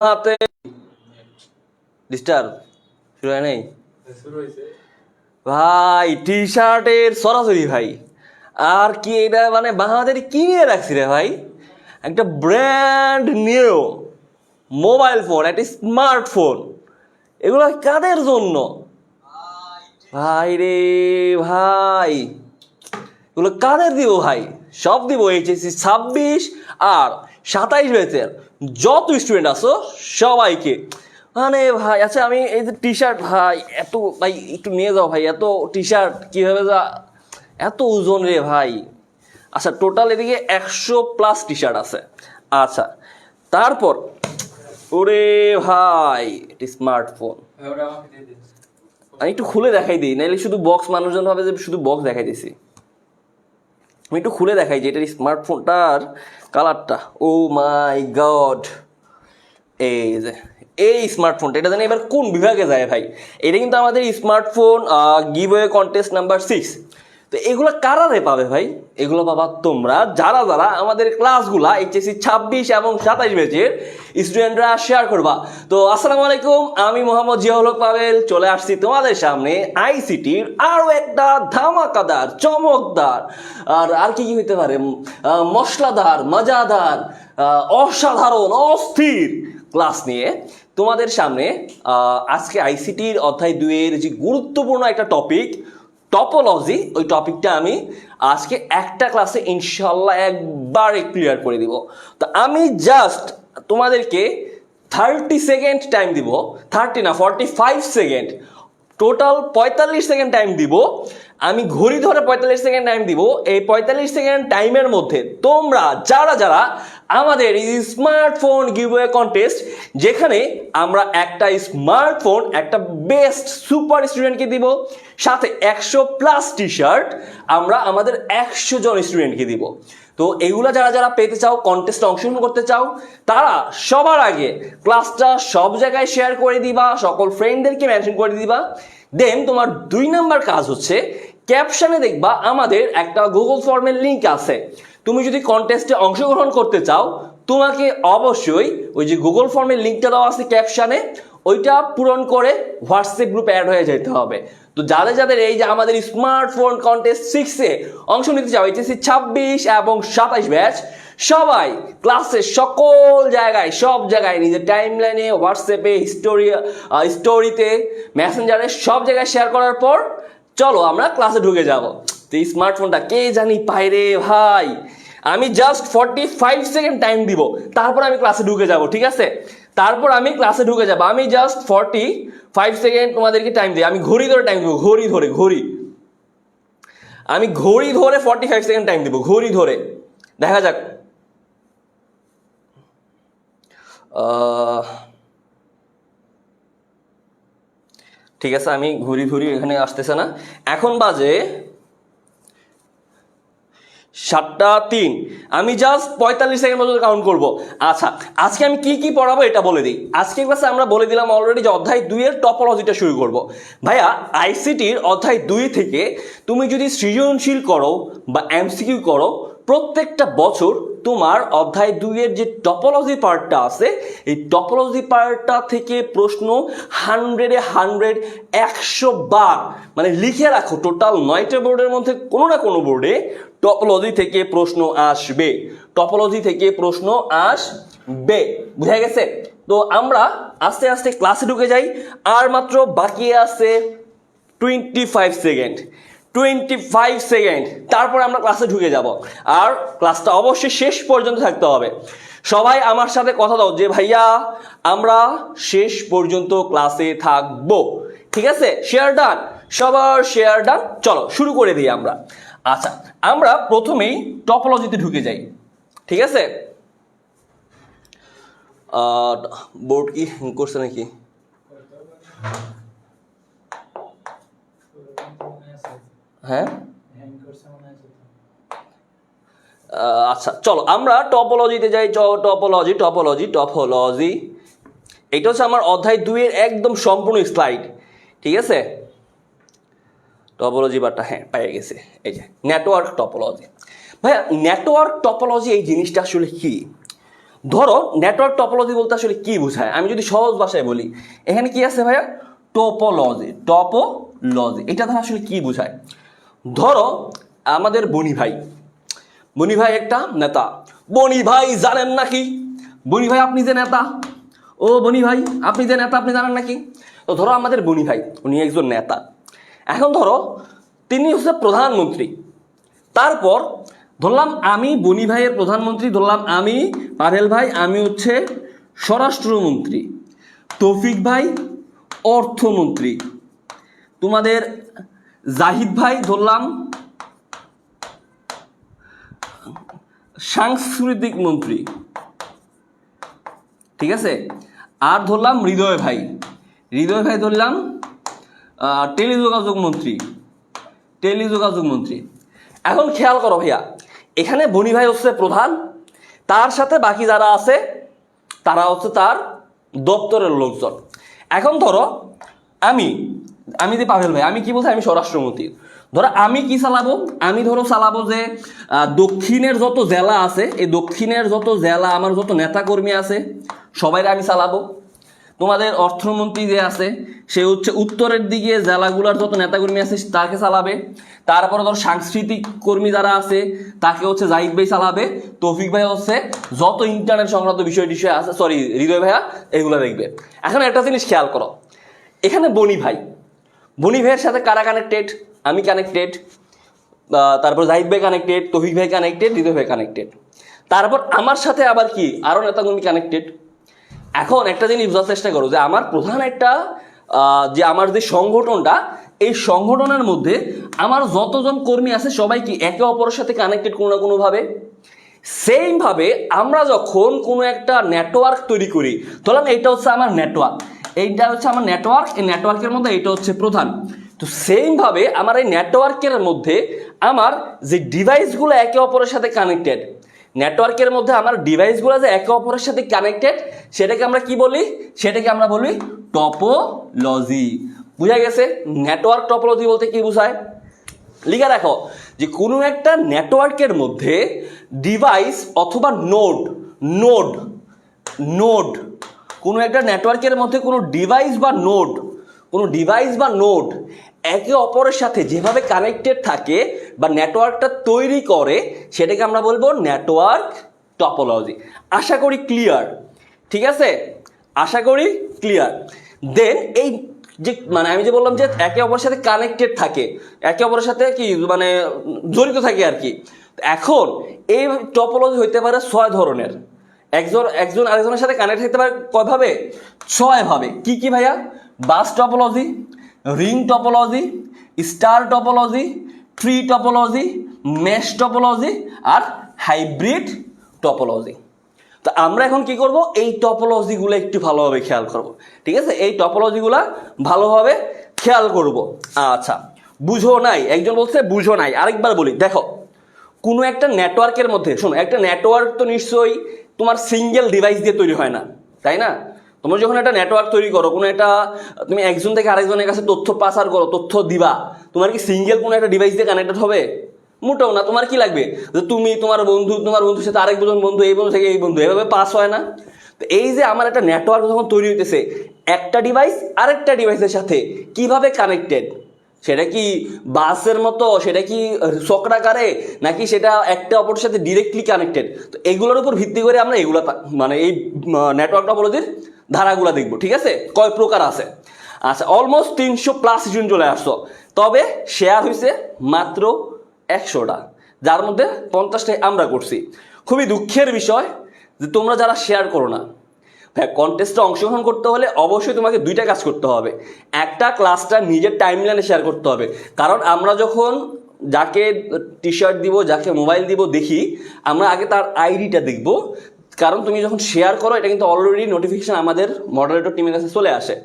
হাতে ডিস্টার্ব শুরু হয় নাই ভাই, টি শার্টের সরাসরি ভাই। আর কি এটা মানে বাংলাদেশ কি নিয়ে রাখছি রে ভাই? একটা ব্র্যান্ড নিউ মোবাইল ফোন, একটা স্মার্টফোন, এগুলো কাদের জন্য ভাই রে ভাই? এগুলো কাদের দিব ভাই? সব দিব এইচএসসি 26 আর 27 ব্যাচের যত স্টুডেন্ট আছো সবাইকে। মানে ভাই আচ্ছা, আমি এই যে টি শার্ট ভাই, এত ভাই একটু নিয়ে যাও ভাই, এত টি শার্ট কীভাবে যা এত ওজন রে ভাই? আচ্ছা, টোটাল এদিকে 100+ টি শার্ট আছে। আচ্ছা, তারপর ওরে ভাই এটি স্মার্টফোন, আমি একটু খুলে দেখাই দিই, নাইলে শুধু বক্স, মানুষজন ভাবে যে শুধু বক্স দেখাই দিছি। আমি একটু খুলে দেখাই যে এটার স্মার্টফোনটার কালারটা। ও মাই গড, এই যে এই স্মার্টফোনটা, এটা জানি এবার কোন বিভাগে যায় ভাই? এটা কিন্তু আমাদের স্মার্টফোন গিভওয়ে কন্টেস্ট নাম্বার 6। তো এগুলো কারা রে পাবে ভাই? এগুলো পাবা তোমরা যারা যারা আমাদের ক্লাসগুলা এইচএসসি 26 এবং 27 ব্যাচের স্টুডেন্টরা শেয়ার করবা। তো আসসালামু আলাইকুম, আমি মোহাম্মদ জিয়াউল হক পাবেল চলে আসছি তোমাদের সামনে আইসিটির আরও একটা ধামাকাদার, চমকদার আর কি কি হইতে পারে, মশলাদার, মজাদার, অসাধারণ, অস্থির ক্লাস নিয়ে তোমাদের সামনে। আজকে আইসিটির অধ্যায় 2 এর যে গুরুত্বপূর্ণ একটা টপিক টপোলজি, ওই টপিকটা আমি আজকে একটা ক্লাসে ইনশাল্লাহ একবারে ক্লিয়ার করে দিব। তো আমি জাস্ট তোমাদেরকে 30 সেকেন্ড টাইম দিব, 30 না 45 সেকেন্ড, টোটাল 45 সেকেন্ড টাইম দিব। আমি ঘড়ি ধরে 45 সেকেন্ড টাইম দিব। এই 45 সেকেন্ড টাইমের মধ্যে তোমরা যারা যারা আমাদের এই স্মার্টফোন গিভওয়ে কন্টেস্ট, যেখানে আমরা একটা স্মার্টফোন একটা বেস্ট সুপার স্টুডেন্টকে দিব, সাথে 100+ টি শার্ট আমরা আমাদের 100 জন স্টুডেন্টকে দিব। তো এগুলো যারা যারা পেতে চাও, কন্টেস্টে অংশগ্রহণ করতে চাও, তারা সবার আগে ক্লাসটা সব জায়গায় শেয়ার করে দিবা, সকল ফ্রেন্ডদেরকে মেনশন করে দিবা। দেন তোমার 2 নাম্বার কাজ হচ্ছে, ক্যাপশনে দেখবা আমাদের একটা গুগল ফর্মের লিঙ্ক আছে। তুমি যদি কন্টেস্টে অংশগ্রহণ করতে চাও, তোমাকে অবশ্যই ওই যে গুগল ফর্মের লিঙ্কটা দেওয়া আছে ক্যাপশনে, ওইটা পূরণ করে হোয়াটসঅ্যাপ গ্রুপে অ্যাড হয়ে যেতে হবে। তো যাদের যাদের এই যে আমাদের স্মার্টফোন কন্টেস্ট 6-এ অংশ নিতে চাও, এইচএসসি 26 এবং 27 ব্যাচ, সবাই ক্লাসের সকল জায়গায়, সব জায়গায়, নিজের টাইম লাইনে, হোয়াটসঅ্যাপে, স্টোরিতে, মেসেঞ্জারে, সব জায়গায় শেয়ার করার পর চলো আমরা ক্লাসে ঢুকে যাব। তো এই স্মার্টফোনটা কে জানি পায় রে ভাই? আমি জাস্ট 45 সেকেন্ড টাইম দিব, তারপর আমি ক্লাসে ঢুকে যাব, ঠিক আছে? তারপর আমি ক্লাসে ঢুকে যাব। আমি জাস্ট 45 সেকেন্ড তোমাদেরকে টাইম দিই। আমি ঘড়ি ধরে টাইম দিব, আমি ঘড়ি ধরে 45 সেকেন্ড টাইম দিব, ঘড়ি ধরে। দেখা যাক। ঠিক আছে, আমি ঘড়ি এখানে আসতেছে না। এখন বাজে 7:03। আমি জাস্ট 45 সেকেন্ড পর্যন্ত কাউন্ট করবো। আচ্ছা, আজকে আমি কি কি পড়াবো এটা বলে দিই। আজকে ক্লাসে আমরা বলে দিলাম অলরেডি যে অধ্যায় 2 এর টপোলজিটা শুরু করব। ভাইয়া, আইসিটির অধ্যায় 2 থেকে তুমি যদি সৃজনশীল করো বা এমসিকিউ করো, প্রত্যেকটা বছর তোমার অধ্যায় 2 এর যে টপোলজি পার্টটা আছে, এই টপোলজি পার্টটা থেকে প্রশ্ন 100-এ 100, 100 বার মানে লিখে রাখো। টোটাল 9টা বোর্ডের মধ্যে কোনো না কোনো বোর্ডে টপোলজি থেকে প্রশ্ন আসবে, টপোলজি থেকে প্রশ্ন আসবে। বুঝা গেছে? তো আমরা আস্তে আস্তে ক্লাসে ঢুকে যাই। আর মাত্র বাকি আছে 25 সেকেন্ড, 25 সেকেন্ড, তারপরে আমরা ক্লাসে ঢুকে যাব। আর ক্লাসটা অবশ্যই শেষ পর্যন্ত থাকতে হবে। সবাই আমার সাথে কথা দাও যে ভাইয়া আমরা শেষ পর্যন্ত ক্লাসে থাকবো, ঠিক আছে? শেয়ার ডান, সবার শেয়ার ডান। চলো শুরু করে দিই আমরা। আচ্ছা, আমরা প্রথমেই টপোলজিতে ঢুকে যাই, ঠিক আছে? বোর্ড কি করছে নাকি? হ্যাঁ, আচ্ছা চলো আমরা টপোলজিতে যাই। টপোলজি এটা হচ্ছে আমার অধ্যায় 2 এর একদম সম্পূর্ণ স্লাইড, ঠিক আছে? টপোলজি বারটা হ্যাঁ পেয়ে গেছে। এই যে নেটওয়ার্ক টপোলজি। ভাইয়া, নেটওয়ার্ক টপোলজি এই জিনিসটা আসলে কি? ধরো নেটওয়ার্ক টপোলজি বলতে আসলে কি বোঝায়, আমি যদি সহজ ভাষায় বলি, এখানে কি আছে ভাইয়া, টোপোলজি। এটা ধর আসলে কি বোঝায়। ধরো আমাদের বনি ভাই একটা নেতা। বনি ভাই জানেন নাকি, বনি ভাই আপনি যে নেতা, ও বনি ভাই আপনি যে নেতা আপনি জানেন নাকি। তো ধরো আমাদের বনি ভাই উনি একজন নেতা। এখন ধরো তিনি হচ্ছে প্রধানমন্ত্রী। তারপর ধরলাম আমি বনি ভাইয়ের প্রধানমন্ত্রী, ধরলাম আমি পাভেল ভাই আমি হচ্ছে স্বরাষ্ট্রমন্ত্রী, তৌফিক ভাই অর্থমন্ত্রী, তোমাদের জাহিদ ভাই ধরলাম সাংস্কৃতিক মন্ত্রী, ঠিক আছে। আর ধরলাম হৃদয় ভাই ধরলাম টেলিযোগাযোগ মন্ত্রী। এখন খেয়াল করো ভাইয়া, এখানে বনি ভাই হচ্ছে প্রধান, তার সাথে বাকি যারা আছে তারা হচ্ছে তার দপ্তরের লোকজন। এখন ধরো আমি যে পাভেল ভাই, আমি কি বলছি, আমি স্বরাষ্ট্রমন্ত্রী। ধরো আমি কি চালাবো, আমি ধরো চালাবো যে দক্ষিণের যত জেলা আছে, এই দক্ষিণের যত জেলা আমার যত নেতাকর্মী আছে সবাইরে আমি চালাবো। তোমাদের অর্থমন্ত্রী যে আছে সে হচ্ছে উত্তরের দিকে জেলাগুলোর যত নেতাকর্মী আছে তাকে চালাবে। তারপরে ধরো সাংস্কৃতিক কর্মী যারা আছে তাকে হচ্ছে জাহিদ ভাই চালাবে, তৌফিক ভাই হচ্ছে যত ইন্টারনেট সংক্রান্ত বিষয় আছে, সরি হৃদয় ভাইয়া এগুলো দেখবে। এখন একটা জিনিস খেয়াল করো, এখানে বনি ভাইয়ের সাথে কারা কানেক্টেড, আমি কানেক্টেড, তারপর জাহিদ ভাই কানেক্টেড, তৌফিক ভাই কানেক্টেড, হৃদয় ভাই কানেক্টেড। তারপর আমার সাথে আবার কি আরও নেতাকর্মী কানেক্টেড। এখন একটা জিনিস বোঝার চেষ্টা করো যে আমার প্রধান একটা যে আমার যে সংগঠনটা, এই সংগঠনের মধ্যে আমার যতজন কর্মী আছে সবাই কি একে অপরের সাথে কানেক্টেড কোনো না কোনোভাবে। সেম ভাবে আমরা যখন কোনো একটা নেটওয়ার্ক তৈরি করি, ধরলাম এইটা হচ্ছে আমার নেটওয়ার্ক, এইটা হচ্ছে আমার নেটওয়ার্ক, এই নেটওয়ার্কের মধ্যে এইটা হচ্ছে প্রধান। তো সেম ভাবে আমার এই নেটওয়ার্কের মধ্যে আমার যে ডিভাইসগুলো একে অপরের সাথে কানেক্টেড, নেটওয়ার্কের মধ্যে আমার ডিভাইসগুলো যে একে অপরের সাথে কানেক্টেড, সেটাকে আমরা কি বলি, সেটাকে আমরা বলি টপোলজি। বুঝা গেছে নেটওয়ার্ক টপোলজি বলতে কি বোঝায়। লিখে রাখো যে কোনো একটা নেটওয়ার্কের মধ্যে ডিভাইস অথবা নোড কোনো একটা নেটওয়ার্কের মধ্যে কোনো ডিভাইস বা নোড একে অপরের সাথে যেভাবে কানেক্টেড থাকে বা নেটওয়ার্কটা তৈরি করে, সেটাকে আমরা বলবো নেটওয়ার্ক টপোলজি। আশা করি ক্লিয়ার, ঠিক আছে, আশা করি ক্লিয়ার। দেন এই যে মানে আমি যে বললাম যে একে অপরের সাথে কানেক্টেড থাকে, একে অপরের সাথে কি মানে জড়িত থাকে আর কি। এখন এই টপোলজি হইতে পারে 6 ধরনের। একজন আরেকজনের সাথে কানেক্ট হতে পারে কয়ভাবে, 6 ভাবে। কি কি ভাইয়া, bus topology, ring topology, star topology, tree topology, mesh topology আর হাইব্রিড টপোলজি। তো আমরা এখন কি করব, এই টপোলজিগুলো একটু ভালোভাবে খেয়াল করব, ঠিক আছে, এই টপোলজিগুলো ভালোভাবে খেয়াল করব। আচ্ছা বুঝো নাই, একজন বলছে বুঝো নাই, আরেকবার বলি। দেখো কোনো একটা নেটওয়ার্কের মধ্যে, শোনো, একটা নেটওয়ার্ক তো নিশ্চয়ই তোমার সিঙ্গেল ডিভাইস দিয়ে তৈরি হয় না, তাই না। তোমরা যখন একটা নেটওয়ার্ক তৈরি করো, কোনো একটা তুমি একজন থেকে আরেকজনের কাছে তথ্য পাচার করো, তথ্য দিবা, তোমার কি সিঙ্গেল কোনো একটা ডিভাইস দিয়ে কানেক্টেড হবে, মোটেও না। তোমার কি লাগবে যে তুমি তোমার বন্ধুর সাথে আরেকজন বন্ধু, এই বন্ধু থেকে এই বন্ধু, এভাবে পাস হয় না। তো এই যে আমার একটা নেটওয়ার্ক যখন তৈরি হইতেছে, একটা ডিভাইস আরেকটা ডিভাইসের সাথে কিভাবে কানেক্টেড, সেটা কি বাসের মতো, সেটা কি চক্রাকারে, নাকি সেটা একটা অপরের সাথে ডিরেক্টলি কানেক্টেড। তো এগুলোর উপর ভিত্তি করে আমরা এগুলো মানে এই নেটওয়ার্ক টপোলজির ধারাগুলো দেখবো, ঠিক আছে, কয় প্রকার আছে। আচ্ছা অলমোস্ট 300+ স্টুডেন্ট চলে আসছো, তবে শেয়ার হয়েছে মাত্র 100টা, যার মধ্যে 50টাই আমরা করছি। খুবই দুঃখের বিষয় যে তোমরা যারা শেয়ার করো না। হ্যাঁ, কন্টেস্টে অংশগ্রহণ করতে হলে অবশ্যই তোমাকে 2টা কাজ করতে হবে। একটা, ক্লাসটা নিজের টাইমলাইনে শেয়ার করতে হবে, কারণ আমরা যখন যাকে টি শার্ট দিব, যাকে মোবাইল দিব দেখি, আমরা আগে তার আইডিটা দেখব। কারণ তুমি যখন শেয়ার করো, এটা কিন্তু অলরেডি নোটিফিকেশন আমাদের মডারেটর টিমের কাছে চলে আসে,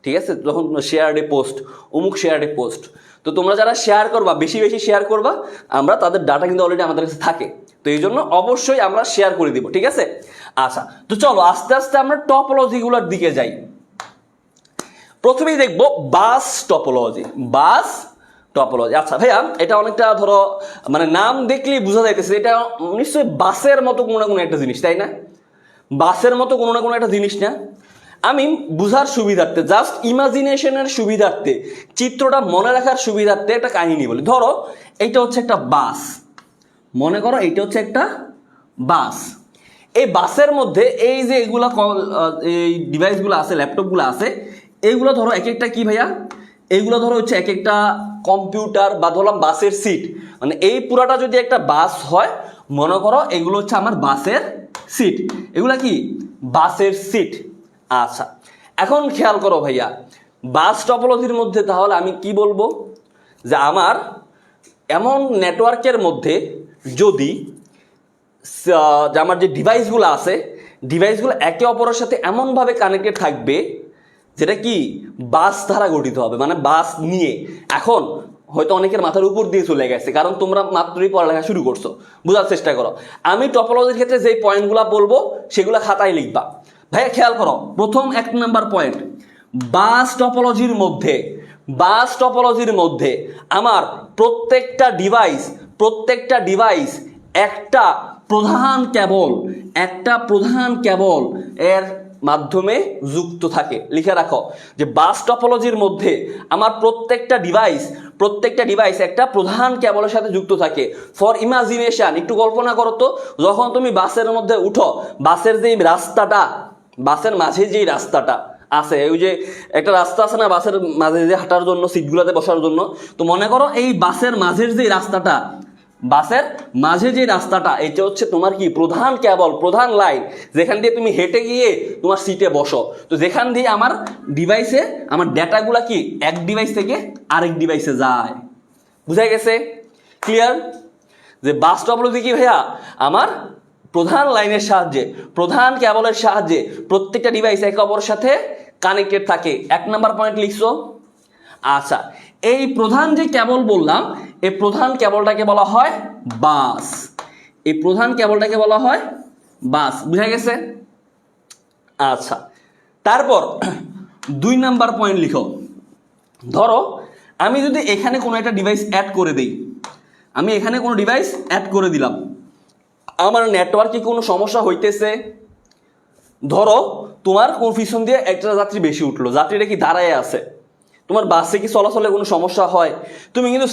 ঠিক আছে, যখন শেয়ার এ পোস্ট, অমুক শেয়ার এ পোস্ট। তো তোমরা যারা শেয়ার করবা, বেশি বেশি শেয়ার করবা, আমরা তাদের ডাটা কিন্তু অলরেডি আমাদের কাছে থাকে, তো এই জন্য অবশ্যই আমরা শেয়ার করে দিব, ঠিক আছে। আচ্ছা তো চলো আস্তে আস্তে আমরা টপোলজিগুলোর দিকে যাই। প্রথমেই দেখবো বাস টপোলজি। আচ্ছা ভাইয়া, এটা অনেকটা ধরো মানে নাম দেখলেই বোঝা যাইতেছে এটা নিশ্চয়ই বাসের মতো কোনো না কোনো একটা জিনিস, তাই না। বাসের মতো কোনো না কোনো একটা জিনিস না? আমি বুঝার সুবিধার্থে, জাস্ট ইমাজিনেশনের সুবিধার্থে, চিত্রটা মনে রাখার সুবিধার্থে একটা কাহিনী বলি। ধরো এইটা হচ্ছে একটা বাস, মনে করো এইটা হচ্ছে একটা বাস। এই বাসের মধ্যে এই যে এগুলা এই ডিভাইসগুলো আছে, ল্যাপটপগুলো আছে, এইগুলো ধরো এক একটা কি ভাইয়া, এইগুলো ধরো হচ্ছে এক একটা কম্পিউটার বা ধরলাম বাসের সিট। মানে এই পুরাটা যদি একটা বাস হয়, মনে করো এগুলো হচ্ছে আমার বাসের সিট, এগুলা কি বাসের সিট। আচ্ছা, এখন খেয়াল করো ভাইয়া, বাস টপোলজির মধ্যে তাহলে আমি কি বলবো, যে আমার এমন নেটওয়ার্কের মধ্যে যদি যে আমার যে ডিভাইসগুলো আছে, ডিভাইসগুলো একে অপরের সাথে এমনভাবে কানেক্টেড থাকবে যেটা কি বাস দ্বারা গঠিত হবে, মানে বাস নিয়ে। এখন হয়তো অনেকের মাথার উপর দিয়ে চলে গেছে, কারণ তোমরা মাত্রই পড়ালেখা শুরু করছো, বোঝার চেষ্টা করো। আমি টপোলজির ক্ষেত্রে যেই পয়েন্টগুলো বলবো সেগুলো খাতায় লিখবা। ভাইয়া খেয়াল করো, প্রথম 1 নাম্বার পয়েন্ট, বাস টপোলজির মধ্যে, বাস টপোলজির মধ্যে আমার প্রত্যেকটা ডিভাইস একটা প্রধান কেবল এর মাধ্যমে যুক্ত থাকে। লিখে রাখো যে বাস টপোলজির মধ্যে আমার প্রত্যেকটা ডিভাইস একটা প্রধান কেবলের সাথে যুক্ত থাকে। ফর ইমাজিনেশন, একটু কল্পনা করো তো, যখন তুমি বাসের মধ্যে উঠো, বাসের যে রাস্তাটা, বাসের মাঝে যেই রাস্তাটা আছে, ওই যে একটা রাস্তা আছে না বাসের মাঝে যে হাঁটার জন্য, সিটগুলোতে বসার জন্য, তো মনে করো এই বাসের মাঝের যে রাস্তাটা, এটা হচ্ছে তোমার কি প্রধান কেবল, প্রধান লাইন, যেখান দিয়ে তুমি হেঁটে গিয়ে তোমার সিটে বসো। তো যেখান দিয়ে আমার ডিভাইসে আমার ডেটাগুলা কি এক ডিভাইস থেকে আরেক ডিভাইসে যায়। বুঝা গেছে? ক্লিয়ার? যে বাস টপোলজি কি ভাইয়া, আমার প্রধান লাইনের সাহায্যে, প্রধান কেবলের সাহায্যে প্রত্যেকটা ডিভাইস একে অপরের সাথে কানেক্টেড থাকে। 1 নাম্বার পয়েন্ট লিখছো। আচ্ছা, এই প্রধান যে কেবল বললাম, এই প্রধান কেবলটাকে বলা হয় বাস। বুঝা গেছে? আচ্ছা, তারপর 2 নাম্বার পয়েন্ট লিখো। ধরো আমি যদি এখানে কোনো একটা ডিভাইস অ্যাড করে দিই, দিলাম, আমার নেটওয়ার্কে কোনো সমস্যা হইতেছে। ধরো তোমার কোন পিছন দিয়ে একটা যাত্রী বেশি উঠলো, যাত্রীটা কি দাঁড়ায় আছে, তোমার বাসে কি চলাচলে কোনো সমস্যা হয়, তুমি কিন্তু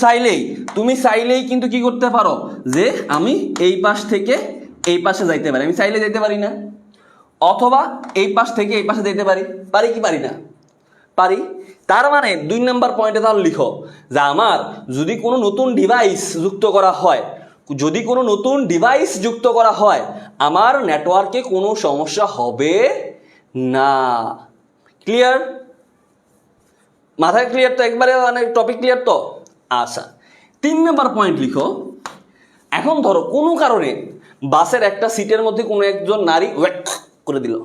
চাইলেই কিন্তু কি করতে পারো, যে আমি এই পাশ থেকে এই পাশে যাইতে পারি। আমি চাইলে যাইতে পারি না? অথবা এই পাশ থেকে এই পাশে যেতে পারি কি পারি না? পারি। তার মানে 2 নাম্বার পয়েন্টে তাহলে লিখো যে আমার যদি কোনো নতুন ডিভাইস যুক্ত করা হয়, আমার নেটওয়ার্কে কোনো সমস্যা হবে না। ক্লিয়ার? মাথায় ক্লিয়ার তো একবারে, মানে টপিক ক্লিয়ার তো? আচ্ছা, 3 নাম্বার পয়েন্ট লিখো। এখন ধরো কোনো কারণে বাসের একটা সিটের মধ্যে কোনো একজন নারী ওয়াক করে দিল,